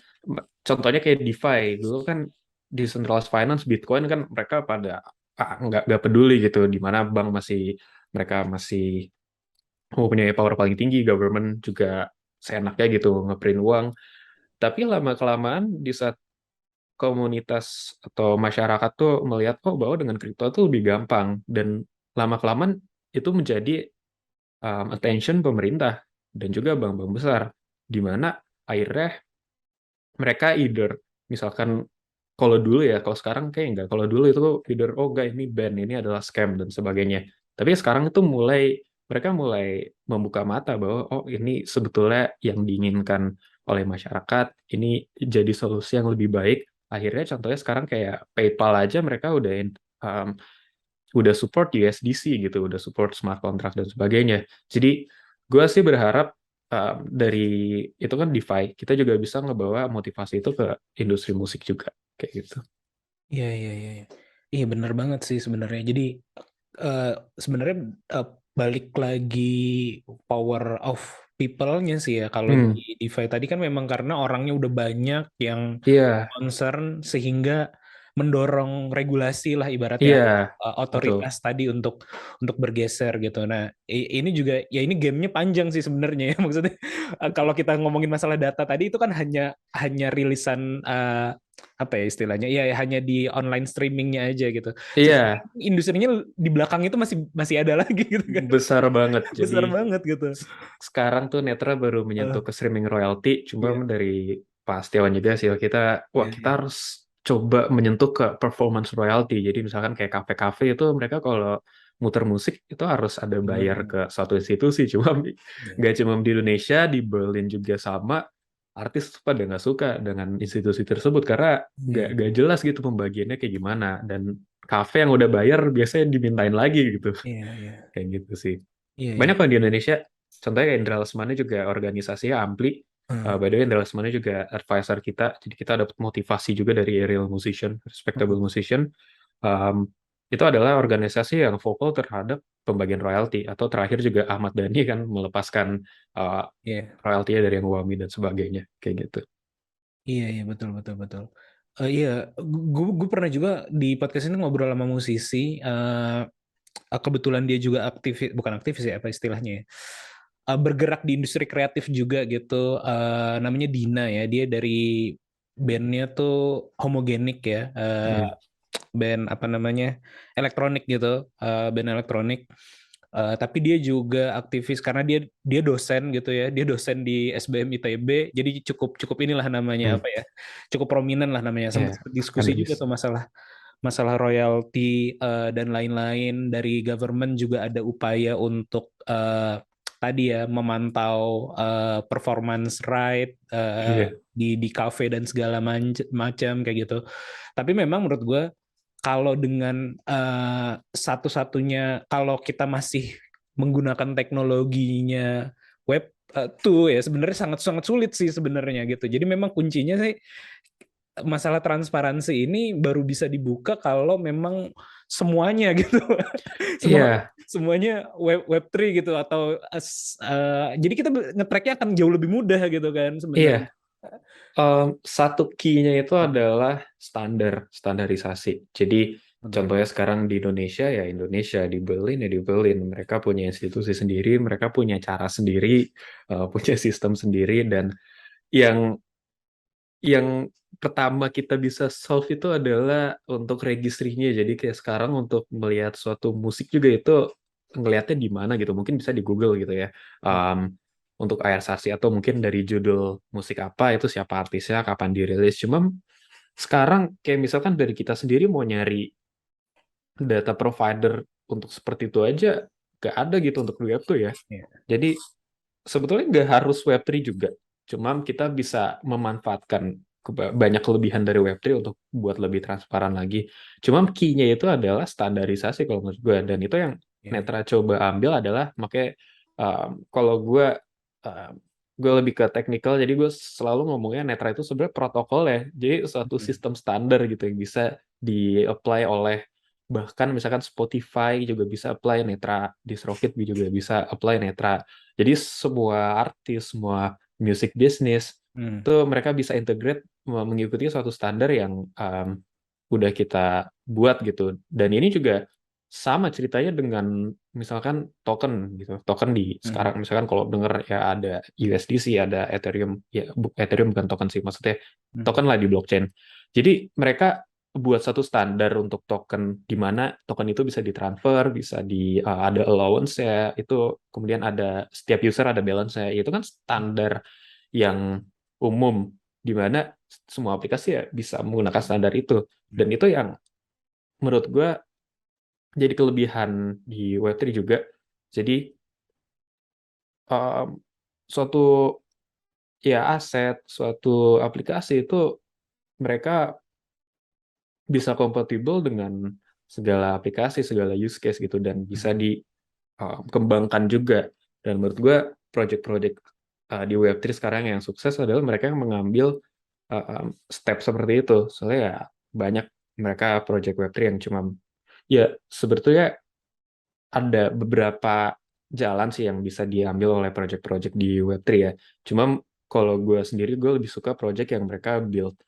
Speaker 3: contohnya kayak DeFi dulu kan, decentralized finance, Bitcoin kan mereka pada nggak peduli gitu, di mana bank mereka masih mempunyai power paling tinggi, government juga seenaknya gitu ngeprint uang. Tapi lama-kelamaan di saat komunitas atau masyarakat tuh melihat bahwa dengan kripto tuh lebih gampang, dan lama-kelamaan itu menjadi attention pemerintah dan juga bank-bank besar, di mana akhirnya mereka either misalkan kalau sekarang kayak enggak, kalau dulu itu either enggak ini ban, ini adalah scam dan sebagainya. Tapi sekarang itu mereka mulai membuka mata bahwa ini sebetulnya yang diinginkan oleh masyarakat, ini jadi solusi yang lebih baik. Akhirnya contohnya sekarang kayak PayPal aja mereka udah support USDC gitu, udah support smart contract dan sebagainya. Jadi gue sih berharap dari itu kan DeFi, kita juga bisa ngebawa motivasi itu ke industri musik juga kayak gitu.
Speaker 2: Iya benar banget sih sebenarnya. Jadi sebenarnya balik lagi power of people-nya sih ya. Kalau di DeFi tadi kan memang karena orangnya udah banyak yang concern, sehingga mendorong regulasi lah ibaratnya, otoritas tadi untuk bergeser gitu. Nah, ini juga ya, ini gamenya panjang sih sebenarnya ya. Maksudnya kalau kita ngomongin masalah data tadi itu kan hanya rilisan apa ya istilahnya, ya hanya di online streamingnya aja gitu.
Speaker 3: Iya.
Speaker 2: Industrinya di belakang itu masih ada lagi gitu kan.
Speaker 3: Besar banget.
Speaker 2: Besar banget gitu.
Speaker 3: Sekarang tuh Netra baru menyentuh ke streaming royalty, cuma dari Pak Setiawan juga sih kita harus coba menyentuh ke performance royalty. Jadi misalkan kayak kafe-kafe itu mereka kalau muter musik itu harus ada bayar ke suatu institusi. Cuma nggak cuma di Indonesia, di Berlin juga sama. Artis pada nggak suka dengan institusi tersebut karena nggak jelas gitu pembagiannya kayak gimana. Dan kafe yang udah bayar biasanya dimintain lagi gitu. Kayak gitu sih. Banyak kan di Indonesia. Contohnya kayak Indra Lesmana juga organisasinya Ampli. By the way, Indra Lesmana juga advisor kita. Jadi kita dapat motivasi juga dari real musician, respectable musician. Itu adalah organisasi yang vokal terhadap pembagian royalti. Atau terakhir juga Ahmad Dhani kan melepaskan royaltinya dari yang Wami dan sebagainya. Kayak gitu.
Speaker 2: Iya betul. Iya, gue pernah juga di podcast ini ngobrol sama musisi. Kebetulan dia juga bukan aktivis ya, apa istilahnya ya, bergerak di industri kreatif juga gitu. Namanya Dina ya, dia dari bandnya tuh Homogenik ya, band apa namanya, elektronik gitu, band elektronik. Tapi dia juga aktivis karena dia dosen gitu ya, dia dosen di SBM ITB, jadi cukup inilah namanya apa ya, cukup prominent lah namanya. Sempat diskusi juga tuh masalah masalah royalti dan lain-lain. Dari government juga ada upaya untuk tadi ya memantau performance right
Speaker 3: Iya.
Speaker 2: di kafe dan segala macam kayak gitu. Tapi memang menurut gue kalau dengan satu-satunya kalau kita masih menggunakan teknologinya web tuh ya sebenarnya sangat-sangat sulit sih sebenarnya gitu. Jadi memang kuncinya sih masalah transparansi ini baru bisa dibuka kalau memang semuanya gitu.
Speaker 3: Iya,
Speaker 2: Semuanya web 3 gitu atau jadi kita nge-tracknya akan jauh lebih mudah gitu kan sebenarnya.
Speaker 3: iya. Satu key-nya itu adalah standarisasi. Jadi contohnya sekarang di Indonesia ya Indonesia, di Berlin ya di Berlin. Mereka punya institusi sendiri, mereka punya cara sendiri, punya sistem sendiri, dan yang yang pertama kita bisa solve itu adalah untuk registrinya. Jadi kayak sekarang untuk melihat suatu musik juga itu ngelihatnya di mana gitu. Mungkin bisa di Google gitu ya. Untuk ARSASI atau mungkin dari judul musik apa, itu siapa artisnya, kapan dirilis. Cuma sekarang kayak misalkan dari kita sendiri mau nyari data provider untuk seperti itu aja gak ada gitu untuk web tuh ya.
Speaker 2: Iya.
Speaker 3: Jadi sebetulnya nggak harus Web3 juga. Cuma kita bisa memanfaatkan banyak kelebihan dari Web3 untuk buat lebih transparan lagi. Cuma key-nya itu adalah standarisasi kalau menurut gue. Dan itu yang Netra coba ambil adalah makanya kalau gue lebih ke teknikal, jadi gue selalu ngomongnya Netra itu sebenarnya protokol ya. Jadi suatu sistem standar gitu yang bisa di-apply oleh bahkan misalkan Spotify juga bisa apply Netra, DistroKid juga bisa apply Netra. Jadi semua artis, semua music business itu mereka bisa integrate mengikuti suatu standar yang udah kita buat gitu. Dan ini juga sama ceritanya dengan misalkan token gitu. Token di sekarang misalkan kalau denger ya ada USDC, ada Ethereum. Ya Ethereum bukan token sih, maksudnya token lah di blockchain. Jadi mereka buat satu standar untuk token di mana token itu bisa ditransfer, bisa ada allowance ya, itu kemudian ada setiap user ada balance ya. Itu kan standar yang umum di mana semua aplikasi ya bisa menggunakan standar itu. Dan itu yang menurut gue jadi kelebihan di Web3 juga. Jadi suatu ya aset, suatu aplikasi itu mereka bisa kompatibel dengan segala aplikasi, segala use case gitu, dan bisa dikembangkan juga. Dan menurut gue project-project di Web3 sekarang yang sukses adalah mereka yang mengambil step seperti itu. Soalnya ya banyak mereka project Web3 yang cuma ya sebetulnya ada beberapa jalan sih yang bisa diambil oleh project-project di Web3 ya. Cuma kalau gue sendiri, gue lebih suka project yang mereka build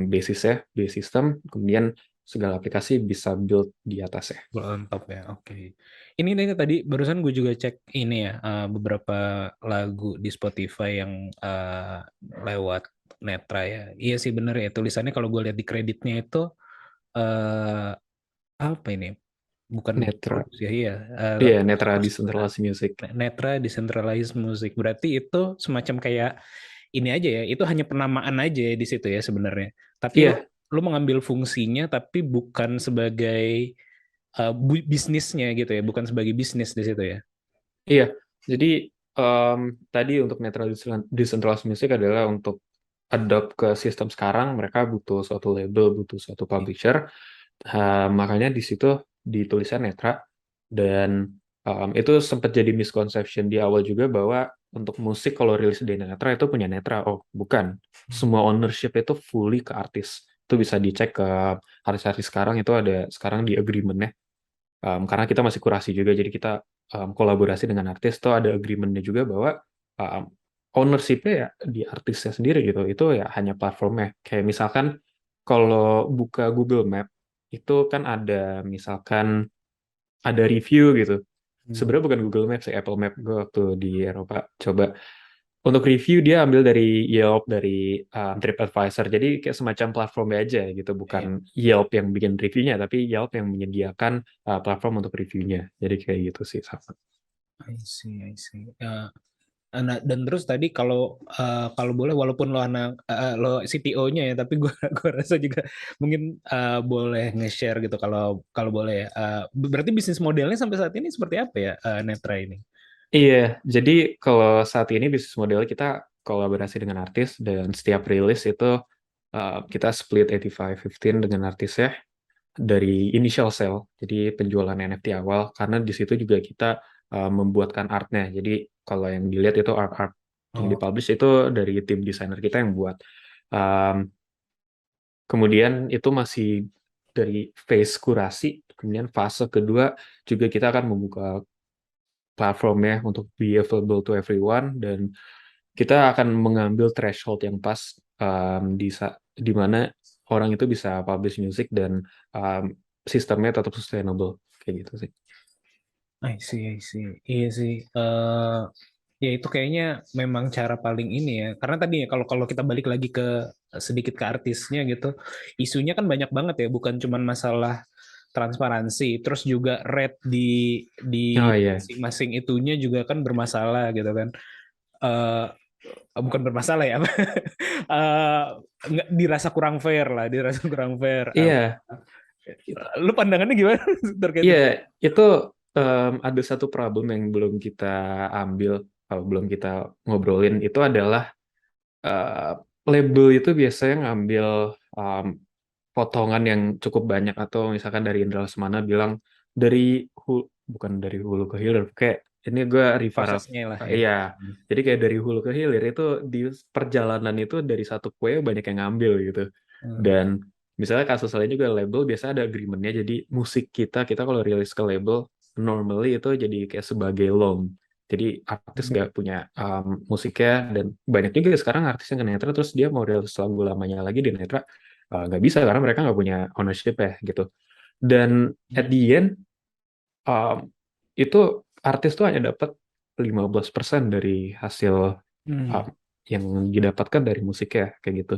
Speaker 3: basisnya, base system, kemudian segala aplikasi bisa build di atasnya.
Speaker 2: On top ya, oke. Ini tadi barusan gue juga cek ini ya, beberapa lagu di Spotify yang lewat Netra ya. Iya sih bener ya, tulisannya kalau gue lihat di kreditnya itu apa ini? Bukan
Speaker 3: Netra.
Speaker 2: produksi ya, iya.
Speaker 3: Iya, Netra Decentralized Music.
Speaker 2: Netra Decentralized Music. Berarti itu semacam kayak ini aja ya, itu hanya penamaan aja ya di situ ya sebenarnya. Tapi
Speaker 3: Iya.
Speaker 2: lu mengambil fungsinya tapi bukan sebagai bisnisnya gitu ya, bukan sebagai bisnis di situ ya.
Speaker 3: Iya, jadi tadi untuk Netra Decentralized Music adalah untuk adopt ke sistem sekarang, mereka butuh suatu label, butuh suatu publisher. Makanya di situ ditulisnya Netra, dan itu sempat jadi misconception di awal juga bahwa untuk musik kalau rilis di Netra itu punya Netra. Oh, bukan. Semua ownership itu fully ke artis. Itu bisa dicek ke artis-artis sekarang, itu ada sekarang di agreement-nya. Karena kita masih kurasi juga, jadi kita kolaborasi dengan artis, tuh ada agreement-nya juga bahwa ownership-nya ya di artisnya sendiri gitu. Itu ya hanya platformnya. Kayak misalkan kalau buka Google Map, itu kan ada misalkan ada review gitu. Sebenarnya bukan Google Maps sih, Apple Map. Gue waktu di Eropa coba untuk review, dia ambil dari Yelp, dari TripAdvisor. Jadi kayak semacam platformnya aja gitu, bukan Yelp yang bikin reviewnya, tapi Yelp yang menyediakan platform untuk reviewnya. Jadi kayak gitu sih sama.
Speaker 2: I see. Nah, dan terus tadi kalau boleh, walaupun lo CTO-nya ya, tapi gue gue rasa juga mungkin boleh nge-share gitu kalau kalau boleh ya. Berarti bisnis modelnya sampai saat ini seperti apa ya, Netra ini?
Speaker 3: Iya, jadi kalau saat ini bisnis model kita kolaborasi dengan artis dan setiap rilis itu kita split 85-15 dengan artisnya dari initial sale, jadi penjualan NFT awal, karena di situ juga kita membuatkan artnya. Jadi kalau yang dilihat itu art yang
Speaker 2: Oh,
Speaker 3: dipublish itu dari tim desainer kita yang buat. Um, Kemudian itu masih dari phase kurasi, kemudian fase kedua juga kita akan membuka platformnya untuk be available to everyone, dan kita akan mengambil threshold yang pas di mana orang itu bisa publish music dan sistemnya tetap sustainable kayak gitu sih.
Speaker 2: I see, I see. Iya sih. Ya itu kayaknya memang cara paling ini ya. Karena tadi ya kalau kalau kita balik lagi ke sedikit ke artisnya gitu, isunya kan banyak banget ya. Bukan cuma masalah transparansi, terus juga rate di
Speaker 3: Oh iya,
Speaker 2: masing-masing itunya juga kan bermasalah gitu kan. Eh Bukan bermasalah ya, nggak dirasa kurang fair lah, dirasa kurang fair.
Speaker 3: iya,
Speaker 2: Lu pandangannya gimana terkait
Speaker 3: iya
Speaker 2: itu?
Speaker 3: itu ada satu problem yang belum kita ambil, belum kita ngobrolin itu adalah eh, label itu biasanya ngambil um, potongan yang cukup banyak, atau misalkan dari Indra Lesmana bilang bukan dari hulu ke hilir, kayak ini gue referral,
Speaker 2: Prosesnya lah ya.
Speaker 3: iya, jadi kayak dari hulu ke hilir itu di perjalanan itu dari satu kue banyak yang ngambil gitu.
Speaker 2: Hmm.
Speaker 3: Dan misalnya kasus lain juga, label biasa ada agreementnya, jadi musik kita kalau rilis ke label normally itu jadi kayak sebagai loan, jadi artis nggak punya musiknya. Dan banyak juga sekarang artis yang ke Netra terus dia mau rilis lagu lamanya lagi di Netra, nggak bisa karena mereka nggak punya ownership ya gitu. Dan at the end um, itu artis tuh hanya dapat 15% dari hasil
Speaker 2: Hmm.
Speaker 3: yang didapatkan dari musiknya kayak gitu.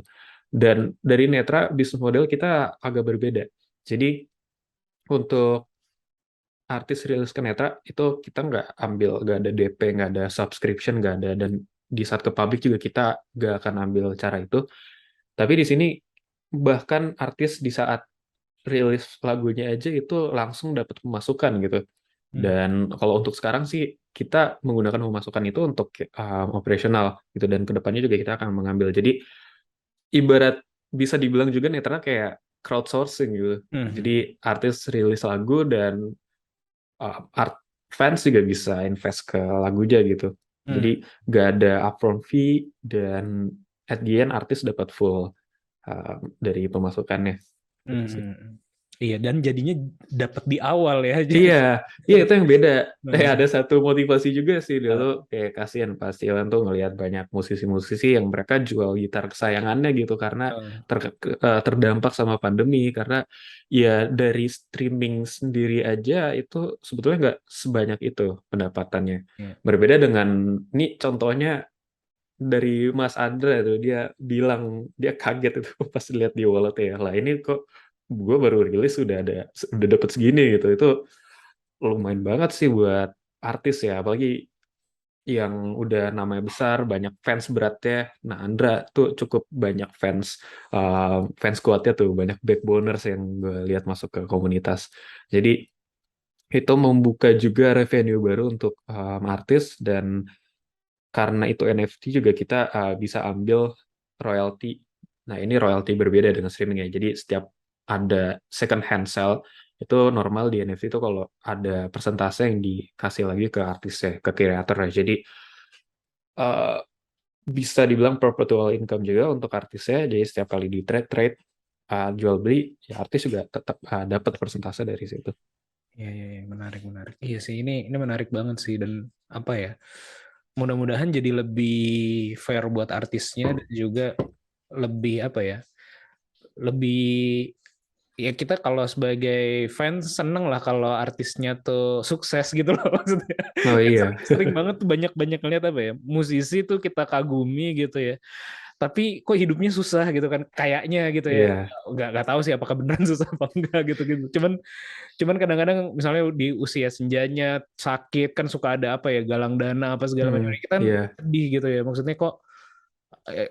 Speaker 3: Dan dari Netra bisnis model kita agak berbeda. Jadi untuk artis rilis ke Netra itu kita nggak ada DP, nggak ada subscription, nggak ada. Dan di saat ke publik juga kita nggak akan ambil cara itu. Tapi di sini bahkan artis di saat rilis lagunya aja itu langsung dapat pemasukan gitu.
Speaker 2: Hmm.
Speaker 3: Dan kalau untuk sekarang sih kita menggunakan pemasukan itu untuk operasional gitu, dan kedepannya juga kita akan mengambil. Jadi ibarat bisa dibilang juga Netra kayak crowdsourcing gitu.
Speaker 2: Hmm.
Speaker 3: Jadi artis rilis lagu dan art fans juga bisa invest ke lagunya gitu.
Speaker 2: Hmm.
Speaker 3: Jadi nggak ada upfront fee, dan at the end artis dapat full dari pemasukannya. Gitu sih.
Speaker 2: Hmm. Iya, dan jadinya dapat di awal ya.
Speaker 3: Iya, iya itu yang beda.
Speaker 2: Nah,
Speaker 3: Ada satu motivasi juga sih
Speaker 2: uh,
Speaker 3: dulu, kayak kasihan pasti Iwan tuh ngelihat banyak musisi-musisi yang mereka jual gitar kesayangannya gitu karena
Speaker 2: uh,
Speaker 3: terdampak sama pandemi. Karena ya dari streaming sendiri aja itu sebetulnya nggak sebanyak itu pendapatannya.
Speaker 2: iya.
Speaker 3: Berbeda dengan ini contohnya dari Mas Andra tuh, dia bilang dia kaget itu pas lihat di wallet ya, lah ini kok gue baru rilis udah dapat segini gitu. Itu lumayan banget sih buat artis ya, apalagi yang udah namanya besar, banyak fans beratnya. Nah, Andra tuh cukup banyak fans kuatnya tuh, banyak backboners yang gue lihat masuk ke komunitas. Jadi itu membuka juga revenue baru untuk artis. Dan karena itu NFT juga kita bisa ambil royalti. Nah, ini royalti berbeda dengan streaming ya. Jadi setiap ada second hand sale itu normal di NFT itu kalau ada persentase yang dikasih lagi ke artisnya, ke kreator ya. Jadi eh, bisa dibilang perpetual income juga untuk artisnya. Jadi setiap kali di trade jual beli, ya artis juga tetap dapat persentase dari situ.
Speaker 2: Iya, iya, iya, menarik, menarik. Iya sih, ini menarik banget sih, dan apa ya? Mudah-mudahan jadi lebih fair buat artisnya, dan juga lebih apa ya? Lebih ya, kita kalau sebagai fans seneng lah kalau artisnya tuh sukses gitu loh, maksudnya.
Speaker 3: Oh
Speaker 2: Kan
Speaker 3: iya.
Speaker 2: sering banget tuh banyak-banyak ngeliat apa ya, musisi tuh kita kagumi gitu ya. tapi kok hidupnya susah gitu kan kayaknya gitu ya.
Speaker 3: Iya.
Speaker 2: Nggak tahu sih apakah beneran susah apa enggak gitu gitu. Cuman kadang-kadang misalnya di usia senjanya sakit kan suka ada apa ya galang dana apa segala macam. Kita kan
Speaker 3: Iya.
Speaker 2: sedih gitu ya. Maksudnya kok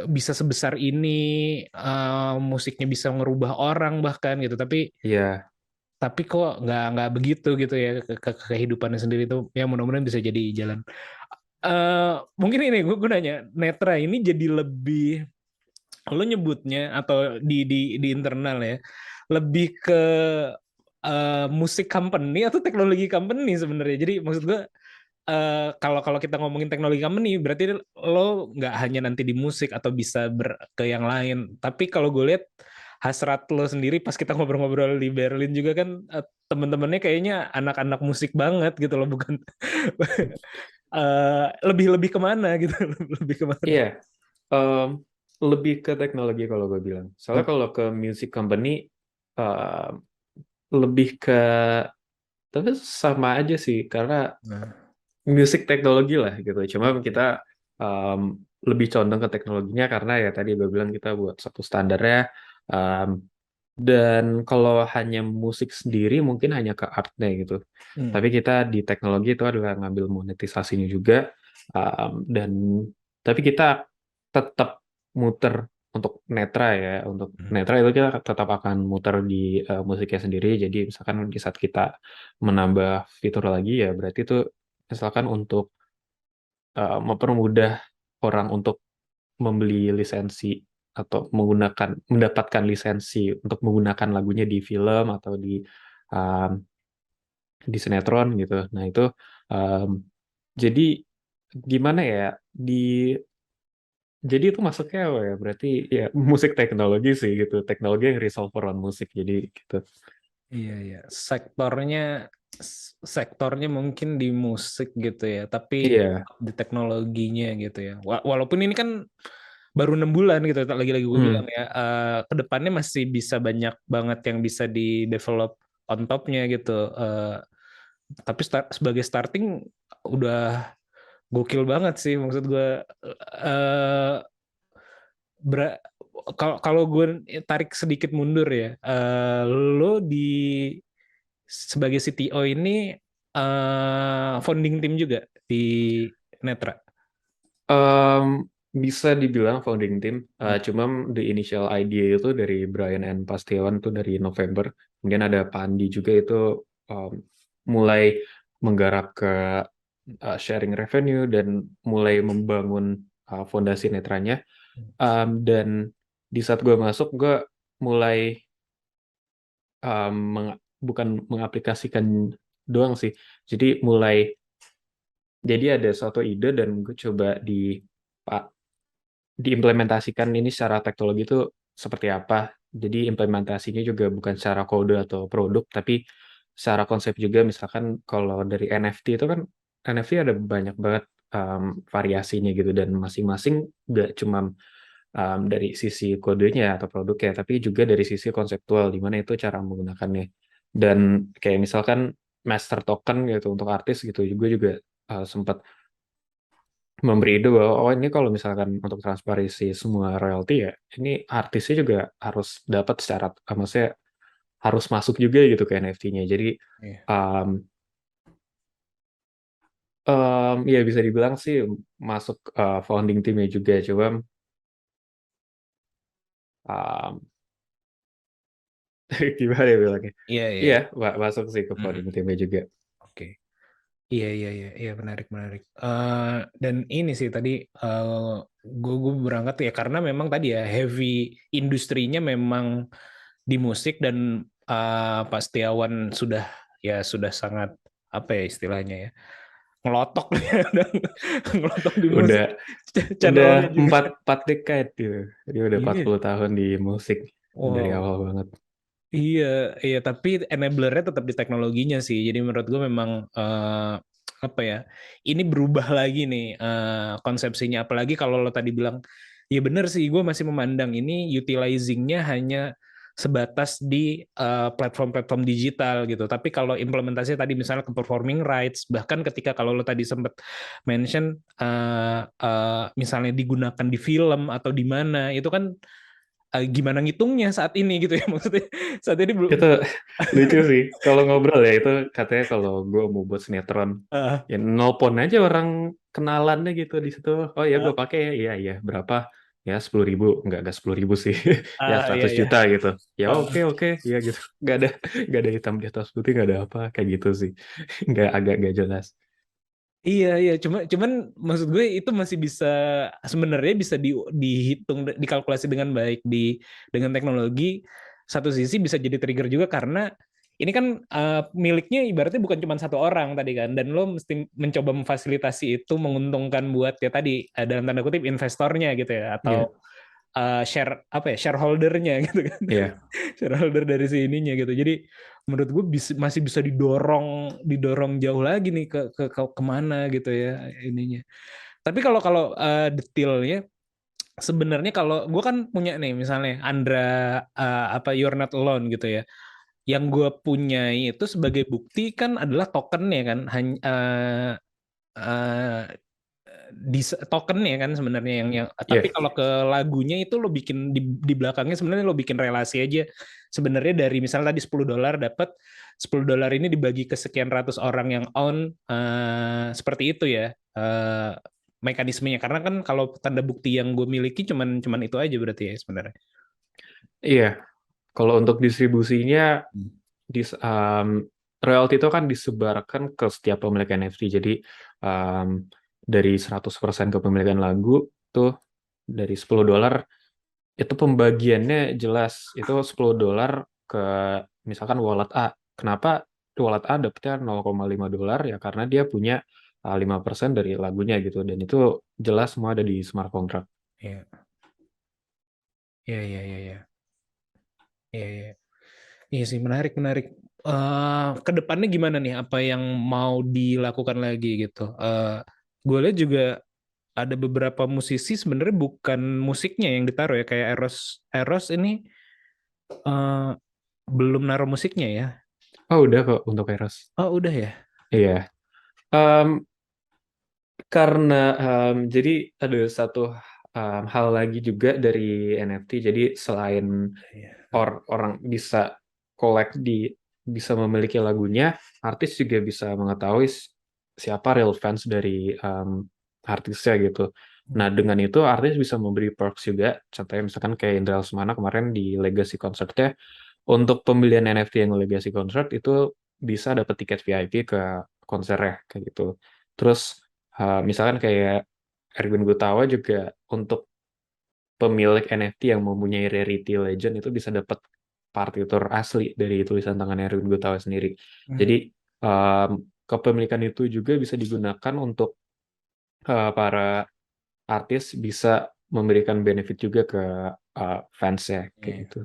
Speaker 2: bisa sebesar ini, musiknya bisa ngerubah orang bahkan gitu.
Speaker 3: Iya.
Speaker 2: Tapi kok nggak begitu gitu ya ke kehidupannya sendiri itu. Ya mudah-mudahan bisa jadi jalan. Mungkin ini gue nanya, Netra ini jadi lebih lo nyebutnya atau di internal ya lebih ke musik company atau teknologi company sebenarnya. Jadi maksud gue kalau kita ngomongin teknologi company berarti lo nggak hanya nanti di musik atau bisa ke yang lain. Tapi kalau gue lihat hasrat lo sendiri pas kita ngobrol-ngobrol di Berlin juga kan teman-temannya kayaknya anak-anak musik banget gitu loh, bukan lebih kemana gitu, lebih kemana?
Speaker 3: Iya. Em, Lebih ke teknologi kalau gue bilang. Soalnya kalau ke music company lebih ke tapi sama aja sih karena musik teknologi lah gitu. Cuma kita lebih condong ke teknologinya karena ya tadi gue bilang kita buat satu standarnya. Dan kalau hanya musik sendiri mungkin hanya ke artnya gitu. Tapi kita di teknologi itu adalah ngambil monetisasinya juga. Dan tapi kita tetap muter untuk Netra ya. Untuk Netra itu kita tetap akan muter di musiknya sendiri. Jadi misalkan di saat kita menambah fitur lagi ya berarti itu misalkan untuk mempermudah orang untuk membeli lisensi atau mendapatkan lisensi untuk menggunakan lagunya di film atau di sinetron gitu. Nah itu jadi gimana ya jadi itu masuknya apa ya? Berarti ya musik teknologi sih gitu. Teknologi yang resolve around musik jadi gitu.
Speaker 2: Iya. Sektornya mungkin di musik gitu ya, tapi
Speaker 3: Iya.
Speaker 2: di teknologinya gitu ya. Walaupun ini kan baru 6 bulan gitu, lagi-lagi gue bilang ya, kedepannya masih bisa banyak banget yang bisa di develop on top-nya gitu. Tapi sebagai starting udah gokil banget sih, maksud gue. Kalau gue tarik sedikit mundur ya, lo sebagai CTO ini founding team juga di Netra.
Speaker 3: Bisa dibilang founding team, cuma the initial idea itu dari Brian and Pastiawan tuh dari November. Kemudian ada Pandi juga itu mulai menggarap ke sharing revenue dan mulai membangun fondasi Netranya. Dan di saat gue masuk, gue mulai bukan mengaplikasikan doang sih. Jadi ada suatu ide dan gue coba diimplementasikan ini secara teknologi itu seperti apa. Jadi implementasinya juga bukan secara kode atau produk, tapi secara konsep juga. Misalkan kalau dari NFT itu kan NFT ada banyak banget variasinya gitu dan masing-masing nggak cuma dari sisi kodenya atau produknya, tapi juga dari sisi konseptual di mana itu cara menggunakannya. Dan kayak misalkan master token gitu untuk artis gitu juga sempat memberi ide bahwa ini kalau misalkan untuk transparansi semua royalti ya ini artisnya juga harus dapat secara maksudnya harus masuk juga gitu ke NFT-nya. Jadi ya bisa dibilang sih masuk founding team-nya juga, coba gimana ya bilangnya? Iya, masuk sih ke founding team-nya juga.
Speaker 2: Oke. Iya, menarik. Dan ini sih tadi gue berangkat ya karena memang tadi ya heavy industrinya memang di musik dan Pak Setiawan sudah sangat apa ya istilahnya ya ngelotok ngelotok di musik.
Speaker 3: Udah 4 dekade gitu. Dia udah 40
Speaker 2: Iya.
Speaker 3: tahun di musik dari
Speaker 2: Wow.
Speaker 3: awal banget.
Speaker 2: Iya, tapi enabler-nya tetap di teknologinya sih. Jadi menurut gue memang apa ya? Ini berubah lagi nih konsepsinya. Apalagi kalau lo tadi bilang, ya bener sih, gue masih memandang ini utilizing-nya hanya sebatas di platform-platform digital gitu. Tapi kalau implementasi tadi misalnya ke performing rights, bahkan ketika kalau lo tadi sempat mention misalnya digunakan di film atau di mana, itu kan gimana ngitungnya saat ini gitu ya, maksudnya saat ini belum.
Speaker 3: Itu lucu sih. Kalau ngobrol ya itu katanya kalau gue mau buat sinetron,
Speaker 2: Ah,
Speaker 3: ya nelpon aja orang kenalannya gitu di situ. Oh ya gue pakai ya, iya berapa? Ya 10.000, enggak 10.000 sih. Ya
Speaker 2: iya
Speaker 3: 100
Speaker 2: iya.
Speaker 3: juta gitu. Ya
Speaker 2: Ah.
Speaker 3: oke ya gitu. Nggak ada hitam di atas putih, nggak ada apa kayak gitu sih. Agak nggak jelas.
Speaker 2: Iya, cuman maksud gue itu masih bisa, sebenarnya bisa dihitung, dikalkulasi dengan baik dengan teknologi. Satu sisi bisa jadi trigger juga karena ini kan miliknya ibaratnya bukan cuma satu orang tadi kan, dan lo mesti mencoba memfasilitasi itu menguntungkan buat ya tadi dalam tanda kutip investornya gitu ya,
Speaker 3: Iya,
Speaker 2: atau shareholdernya gitu kan.
Speaker 3: iya.
Speaker 2: Shareholder dari si ininya gitu. Jadi menurut gue masih bisa didorong jauh lagi nih ke kemana gitu ya ininya. Tapi kalau kalau detailnya sebenarnya kalau gue kan punya nih misalnya Andra You're Not Alone gitu ya. Yang gue punya itu sebagai bukti kan adalah tokennya kan, hanya di tokennya kan sebenarnya yang tapi
Speaker 3: Iya.
Speaker 2: kalau ke lagunya itu lo bikin di belakangnya sebenarnya lo bikin relasi aja sebenarnya, dari misalnya tadi $10 dapat $10 ini dibagi ke sekian ratus orang yang own, seperti itu ya mekanismenya, karena kan kalau tanda bukti yang gue miliki cuman itu aja berarti ya sebenarnya.
Speaker 3: Iya. Kalau untuk distribusinya, royalti itu kan disebarkan ke setiap pemilik NFT. Jadi um, dari 100% kepemilikan lagu tuh dari $10 itu pembagiannya jelas. Itu $10 ke misalkan wallet A. Kenapa wallet A dapetnya $0,5 ya karena dia punya 5% dari lagunya gitu, dan itu jelas semua ada di smart contract.
Speaker 2: Iya, iya, iya, iya, iya, iya, iya. Iya sih, menarik, menarik. Kedepannya gimana nih? Apa yang mau dilakukan lagi gitu? Gue lihat juga ada beberapa musisi sebenarnya bukan musiknya yang ditaruh ya, kayak Eros ini eh, belum naruh musiknya ya.
Speaker 3: Oh udah kok untuk Eros.
Speaker 2: Oh udah ya.
Speaker 3: Iya. Em, Karena jadi ada satu hal lagi juga dari NFT. Jadi selain
Speaker 2: Iya.
Speaker 3: orang bisa collect bisa memiliki lagunya, artis juga bisa mengetahui siapa real fans dari artisnya gitu. Nah, dengan itu artis bisa memberi perks juga. Contohnya misalkan kayak Indra Lesmana kemarin di Legacy Concertnya, untuk pembelian NFT yang Legacy Concert itu bisa dapat tiket VIP ke konsernya kayak gitu. Terus misalkan kayak Erwin Gutawa juga untuk pemilik NFT yang mempunyai Rarity Legend itu bisa dapat partitur asli dari tulisan tangan Erwin Gutawa sendiri. Jadi kepemilikan itu juga bisa digunakan untuk para artis bisa memberikan benefit juga ke fansnya kayak
Speaker 2: Iya.
Speaker 3: gitu.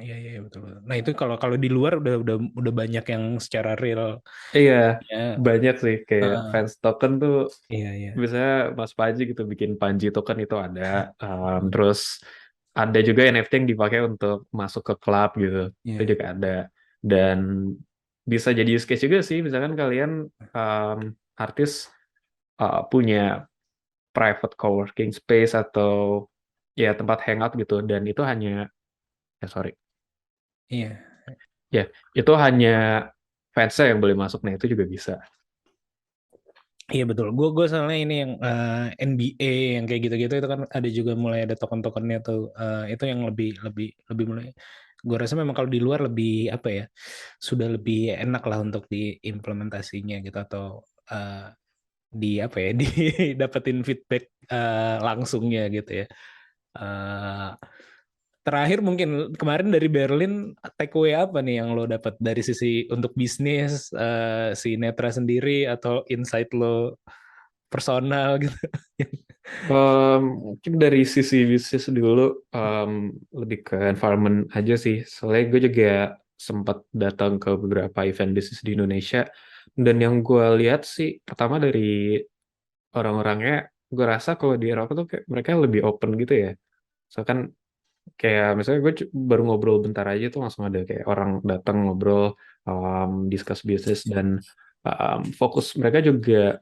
Speaker 2: Iya, iya, betul, betul. Nah itu kalau kalau di luar udah banyak yang secara real
Speaker 3: Iya,
Speaker 2: ya.
Speaker 3: banyak sih kayak
Speaker 2: Heeh.
Speaker 3: fans token tuh
Speaker 2: Iya, iya.
Speaker 3: biasanya Mas Panji gitu bikin Panji token itu ada. Terus ada juga NFT yang dipakai untuk masuk ke klub gitu. Itu
Speaker 2: Iya.
Speaker 3: juga ada. Dan bisa jadi use case juga sih. Misalkan kalian artis punya private coworking space atau ya tempat hangout gitu. Dan itu hanya, ya sorry.
Speaker 2: Iya.
Speaker 3: Ya, itu hanya fansnya yang boleh masuk. Nah, itu juga bisa.
Speaker 2: Iya betul. Gue soalnya ini yang NBA yang kayak gitu-gitu itu kan ada juga mulai ada token-tokennya tuh. Itu yang lebih lebih lebih mulai. Gue rasa memang kalau di luar lebih apa ya, sudah lebih enak lah untuk diimplementasinya gitu, atau di apa ya, di dapetin feedback langsungnya gitu ya. Eh, Terakhir mungkin kemarin dari Berlin, takeaway apa nih yang lo dapat dari sisi untuk bisnis, si Netra sendiri, atau insight lo personal gitu?
Speaker 3: Mungkin dari sisi bisnis dulu, lebih ke environment aja sih. Soalnya gue juga sempat datang ke beberapa event bisnis di Indonesia. Dan yang gue lihat sih, pertama dari orang-orangnya, gue rasa kalau di Eropa tuh kayak mereka lebih open gitu ya. So kan kayak misalnya gue baru ngobrol bentar aja tuh langsung ada kayak orang datang ngobrol, discuss bisnis dan fokus mereka juga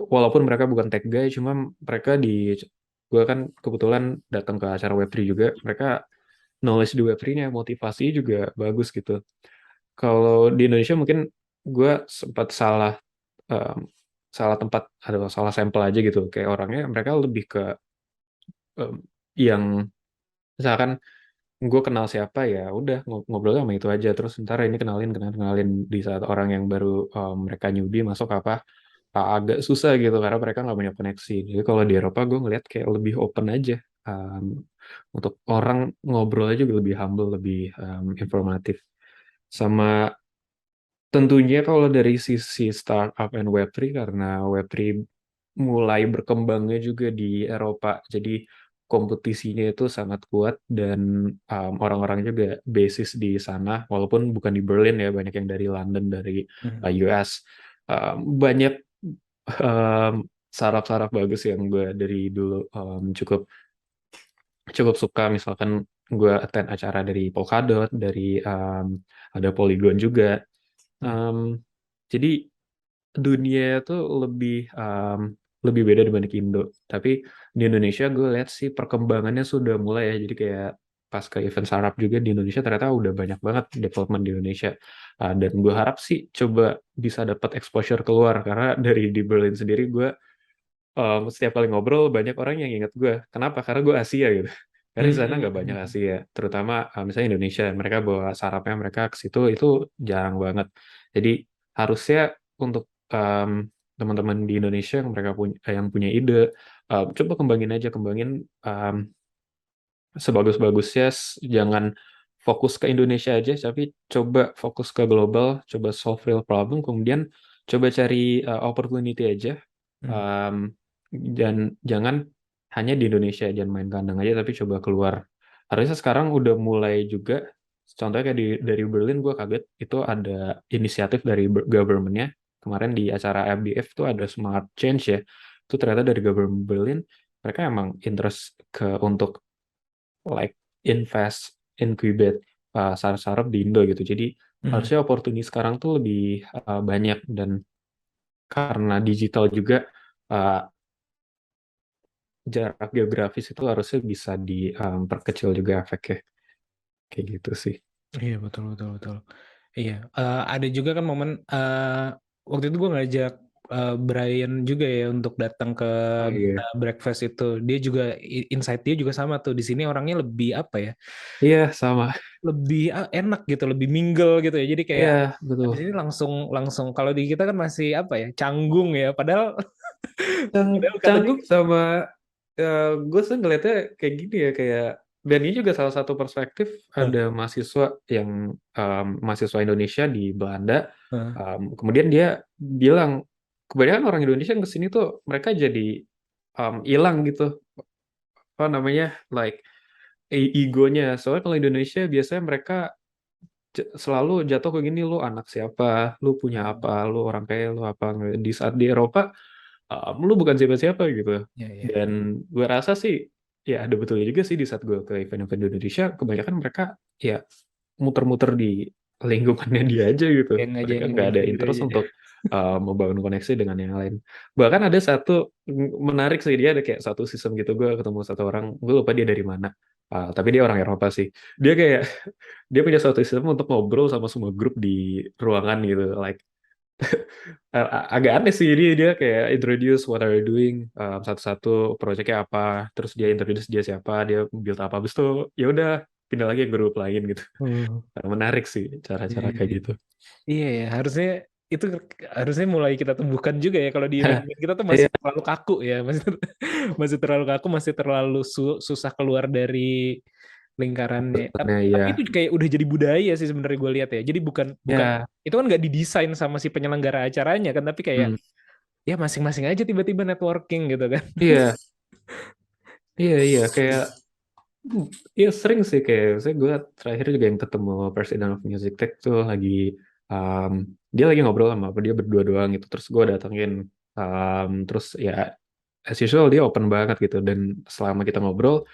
Speaker 3: walaupun mereka bukan tech guy, cuma mereka gue kan kebetulan datang ke acara Web3 juga, mereka knowledge di Web3-nya, motivasi juga bagus gitu. Kalau di Indonesia mungkin gue sempat salah tempat atau salah sampel aja gitu, kayak orangnya mereka lebih ke yang misalkan gue kenal siapa ya udah ngobrol sama itu aja, terus ntar ini kenalin di saat orang yang baru mereka newbie masuk apa agak susah gitu karena mereka nggak banyak koneksi. Jadi kalau di Eropa gue ngeliat kayak lebih open aja, untuk orang ngobrolnya juga lebih humble, lebih informatif. Sama tentunya kalau dari sisi startup and Web3 karena Web3 mulai berkembangnya juga di Eropa, jadi kompetisinya itu sangat kuat dan orang-orang juga basis di sana, walaupun bukan di Berlin ya, banyak yang dari London, dari US. Banyak startup-startup bagus yang gue dari dulu cukup suka. Misalkan gue attend acara dari Polkadot, dari ada Polygon juga. Jadi dunia itu lebih beda dibanding Indo. Tapi di Indonesia gue lihat sih perkembangannya sudah mulai ya. Jadi kayak pas ke event startup juga di Indonesia ternyata udah banyak banget development di Indonesia. Dan gue harap sih coba bisa dapat exposure keluar karena dari di Berlin sendiri gue setiap kali ngobrol banyak orang yang ingat gue. Kenapa? Karena gue Asia gitu. Karena di sana nggak banyak Asia, terutama misalnya Indonesia. Mereka bawa startupnya mereka ke situ itu jarang banget. Jadi harusnya untuk teman-teman di Indonesia yang punya ide, coba kembangin sebagus-bagusnya. Jangan fokus ke Indonesia aja, tapi coba fokus ke global, coba solve real problem, kemudian coba cari opportunity aja. Dan jangan hanya di Indonesia, jangan main kandang aja, tapi coba keluar. Harusnya sekarang udah mulai juga, contohnya kayak dari Berlin, gue kaget, itu ada inisiatif dari government-nya. Kemarin di acara FBF tuh ada Smart Change ya, itu ternyata dari government Berlin, mereka emang interest untuk like invest, incubate startup di Indo gitu. Jadi harusnya opportunity sekarang tuh lebih banyak, dan karena digital juga jarak geografis itu harusnya bisa diperkecil juga efeknya. Kayak gitu sih.
Speaker 2: Iya, betul. Iya, ada juga kan momen waktu itu gue ngajak Brian juga ya untuk datang ke breakfast itu. Dia juga insight dia juga sama tuh. Di sini orangnya lebih apa ya?
Speaker 3: Iya, sama.
Speaker 2: Lebih enak gitu, lebih mingle gitu ya. Jadi kayak
Speaker 3: Iya, betul.
Speaker 2: di sini langsung kalau di kita kan masih apa ya? Canggung ya. Padahal
Speaker 3: Canggung sama gue sih ngeliatnya kayak gini ya, kayak dan ini juga salah satu perspektif. Ada mahasiswa Indonesia di Belanda, kemudian dia bilang kebanyakan orang Indonesia yang kesini tuh mereka jadi hilang gitu apa namanya like egonya. Soalnya kalau Indonesia biasanya mereka selalu jatuh ke gini, lu anak siapa, lu punya apa, lu orang kaya, lu apa. Di saat di Eropa lu bukan siapa-siapa gitu. Dan gue rasa sih ya ada betulnya juga sih. Di saat gue ke event-event di Indonesia, kebanyakan mereka ya muter-muter di lingkungannya dia aja gitu. Mereka nggak ada interest untuk membangun koneksi dengan yang lain. Bahkan ada satu menarik sih, dia ada kayak satu sistem gitu. Gue ketemu satu orang, gue lupa dia dari mana, tapi dia orang Eropa sih. Dia kayak dia punya suatu sistem untuk ngobrol sama semua grup di ruangan gitu, like agak aneh sih. Dia kayak introduce what are you doing, satu-satu projectnya apa, terus dia introduce dia siapa, dia build apa, habis itu ya udah pindah lagi ke grup lain gitu. Menarik sih cara-cara kayak gitu.
Speaker 2: Iya ya, harusnya mulai kita tumbuhkan juga ya. Kalau di Indonesia kita tuh masih terlalu kaku ya, masih terlalu kaku, masih terlalu susah keluar dari lingkarannya. Tapi itu kayak udah jadi budaya sih sebenarnya gue lihat ya. Jadi bukan itu kan nggak didesain sama si penyelenggara acaranya kan, tapi kayak ya masing-masing aja tiba-tiba networking gitu kan.
Speaker 3: Iya kayak iya sering sih, kayak saya gue terakhir juga yang ketemu President of Music Tech tuh lagi dia lagi ngobrol sama dia berdua doang gitu, terus gue datengin, terus ya as usual dia open banget gitu, dan selama kita ngobrol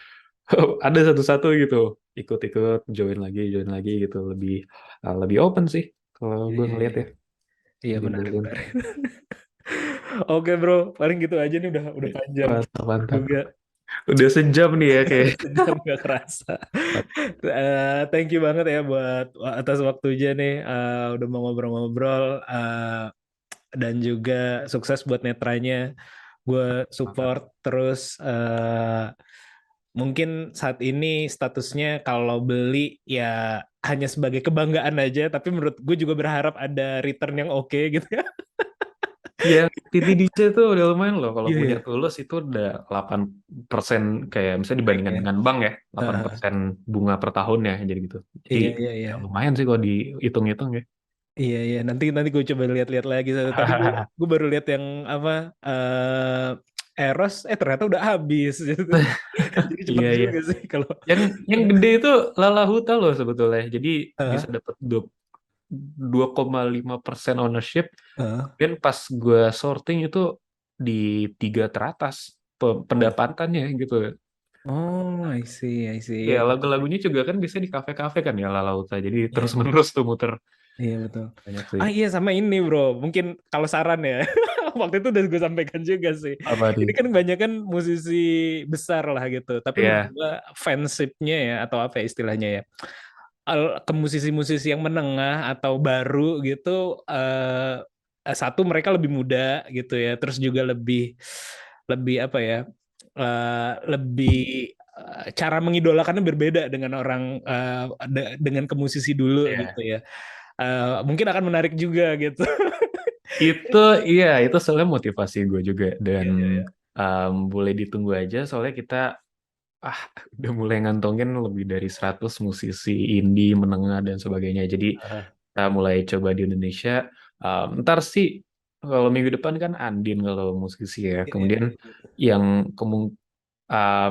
Speaker 3: ada satu-satu gitu, ikut-ikut, join lagi gitu, lebih open sih kalau
Speaker 2: Iya,
Speaker 3: gue
Speaker 2: iya,
Speaker 3: ngeliat
Speaker 2: iya.
Speaker 3: ya,
Speaker 2: Iya,
Speaker 3: lebih
Speaker 2: menarik,
Speaker 3: open.
Speaker 2: menarik. Oke bro, paling gitu aja nih udah panjang
Speaker 3: Mantap.
Speaker 2: juga.
Speaker 3: Udah sejam nih ya kayak.
Speaker 2: Sejam gak kerasa. Thank you banget ya buat atas waktunya nih, udah mau ngobrol-ngobrol, dan juga sukses buat netranya. Gue support terus. Mungkin saat ini statusnya kalau beli ya hanya sebagai kebanggaan aja, tapi menurut gue juga berharap ada return yang oke gitu ya.
Speaker 3: Iya, TTDC tuh udah lumayan loh. Kalau
Speaker 2: Iya,
Speaker 3: punya
Speaker 2: iya.
Speaker 3: Tulus itu udah 8% kayak misalnya
Speaker 2: Naik
Speaker 3: dibandingkan
Speaker 2: ya.
Speaker 3: dengan bank ya,
Speaker 2: Heeh.
Speaker 3: 8% bunga per tahun ya, jadi gitu. Jadi
Speaker 2: Iya, iya, iya.
Speaker 3: ya lumayan sih kalau dihitung-hitung ya.
Speaker 2: Iya, iya. Nanti gue coba lihat-lihat lagi. Tadi gue baru lihat yang apa, Eros, ternyata udah habis. Jadi cepet
Speaker 3: Iya, iya.
Speaker 2: juga sih kalau.
Speaker 3: Yang gede itu Lala Huta loh sebetulnya. Jadi bisa
Speaker 2: Heeh,
Speaker 3: dapat 2,5% ownership.
Speaker 2: heeh.
Speaker 3: Dan pas gue sorting itu di 3 teratas
Speaker 2: Oh,
Speaker 3: pendapatannya gitu.
Speaker 2: oh, I see, I see.
Speaker 3: Ya
Speaker 2: Iya,
Speaker 3: lagu-lagunya juga kan bisa di kafe-kafe kan ya Lala Huta. Jadi
Speaker 2: iya,
Speaker 3: terus-menerus tuh muter.
Speaker 2: iya, betul.
Speaker 3: Banyak sih.
Speaker 2: Ah iya, sama ini bro, mungkin kalau saran ya, waktu itu udah gue sampaikan juga sih.
Speaker 3: Apa
Speaker 2: Ini
Speaker 3: tuh?
Speaker 2: kan banyak kan musisi besar lah gitu, tapi menurut
Speaker 3: Ya,
Speaker 2: gue fansipnya ya, atau apa ya istilahnya ya, ke musisi-musisi yang menengah atau baru gitu, satu mereka lebih muda gitu ya, terus juga lebih lebih apa ya, lebih cara mengidolakannya berbeda dengan orang, dengan ke musisi dulu
Speaker 3: ya.
Speaker 2: gitu ya. Mungkin akan menarik juga gitu.
Speaker 3: Itu iya, itu soalnya motivasi gue juga dan
Speaker 2: Iya, iya, iya.
Speaker 3: boleh ditunggu aja soalnya kita ah udah mulai ngantongin lebih dari 100 musisi indie menengah dan sebagainya. Jadi
Speaker 2: Ah,
Speaker 3: kita mulai coba di Indonesia. Ntar sih kalau minggu depan kan Andin kalau musisi ya.
Speaker 2: iya, iya,
Speaker 3: Kemudian
Speaker 2: iya.
Speaker 3: yang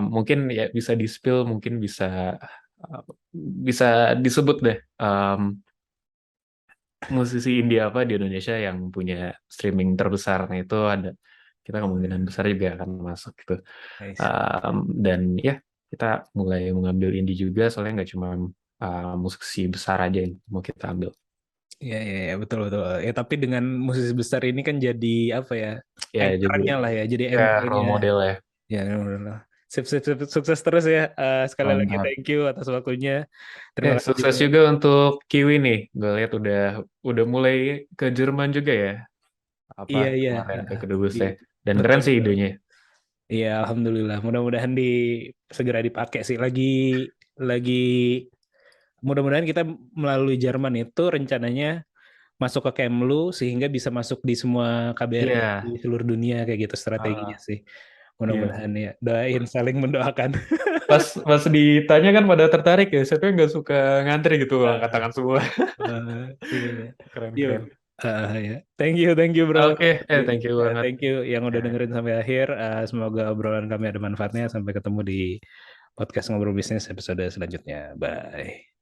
Speaker 3: mungkin ya bisa di-spill, mungkin uh, bisa disebut deh musisi indie apa di Indonesia yang punya streaming terbesar. Nah itu ada kita kemungkinan besar juga akan masuk gitu.
Speaker 2: Nice.
Speaker 3: Dan ya kita mulai mengambil indie juga soalnya nggak cuma musisi besar aja yang mau kita ambil.
Speaker 2: Iya, iya, iya, betul, betul. Ya, tapi dengan musisi besar ini kan jadi apa ya?
Speaker 3: Ya jadi
Speaker 2: Anchor-nya lah ya, jadi
Speaker 3: ya role
Speaker 2: anchor-nya.
Speaker 3: model ya.
Speaker 2: Ya, benar. Sip, sip, sip. Sukses terus ya. Sekali lagi
Speaker 3: Mantap.
Speaker 2: thank you atas waktunya. Terima kasih
Speaker 3: Sukses
Speaker 2: juga.
Speaker 3: juga untuk Kiwi nih. Gue lihat udah mulai ke Jerman juga ya. Apa
Speaker 2: Iya, iya.
Speaker 3: kemarin ke Kedubes ya.
Speaker 2: Di-
Speaker 3: Dan
Speaker 2: Betul,
Speaker 3: keren sih
Speaker 2: betul.
Speaker 3: idenya.
Speaker 2: Iya, alhamdulillah. Mudah-mudahan segera dipakai sih. Lagi mudah-mudahan kita melalui Jerman itu rencananya masuk ke Kemlu sehingga bisa masuk di semua KBRI
Speaker 3: Iya.
Speaker 2: di seluruh dunia kayak gitu strateginya
Speaker 3: Ah,
Speaker 2: sih.
Speaker 3: iya.
Speaker 2: Mudah-mudahan ya. Doain, saling mendoakan.
Speaker 3: Pas ditanya kan pada tertarik ya. Siapa yang nggak suka ngantri gitu angkat
Speaker 2: Ah,
Speaker 3: tangan semua.
Speaker 2: iya. Iya.
Speaker 3: Keren-keren.
Speaker 2: Ya. Thank you bro.
Speaker 3: Oke,
Speaker 2: Ya,
Speaker 3: thank you
Speaker 2: ya,
Speaker 3: banget.
Speaker 2: thank you yang udah
Speaker 3: Ya.
Speaker 2: dengerin sampai akhir. Semoga obrolan kami ada manfaatnya. Sampai ketemu di podcast Ngobrol Bisnis episode selanjutnya. Bye.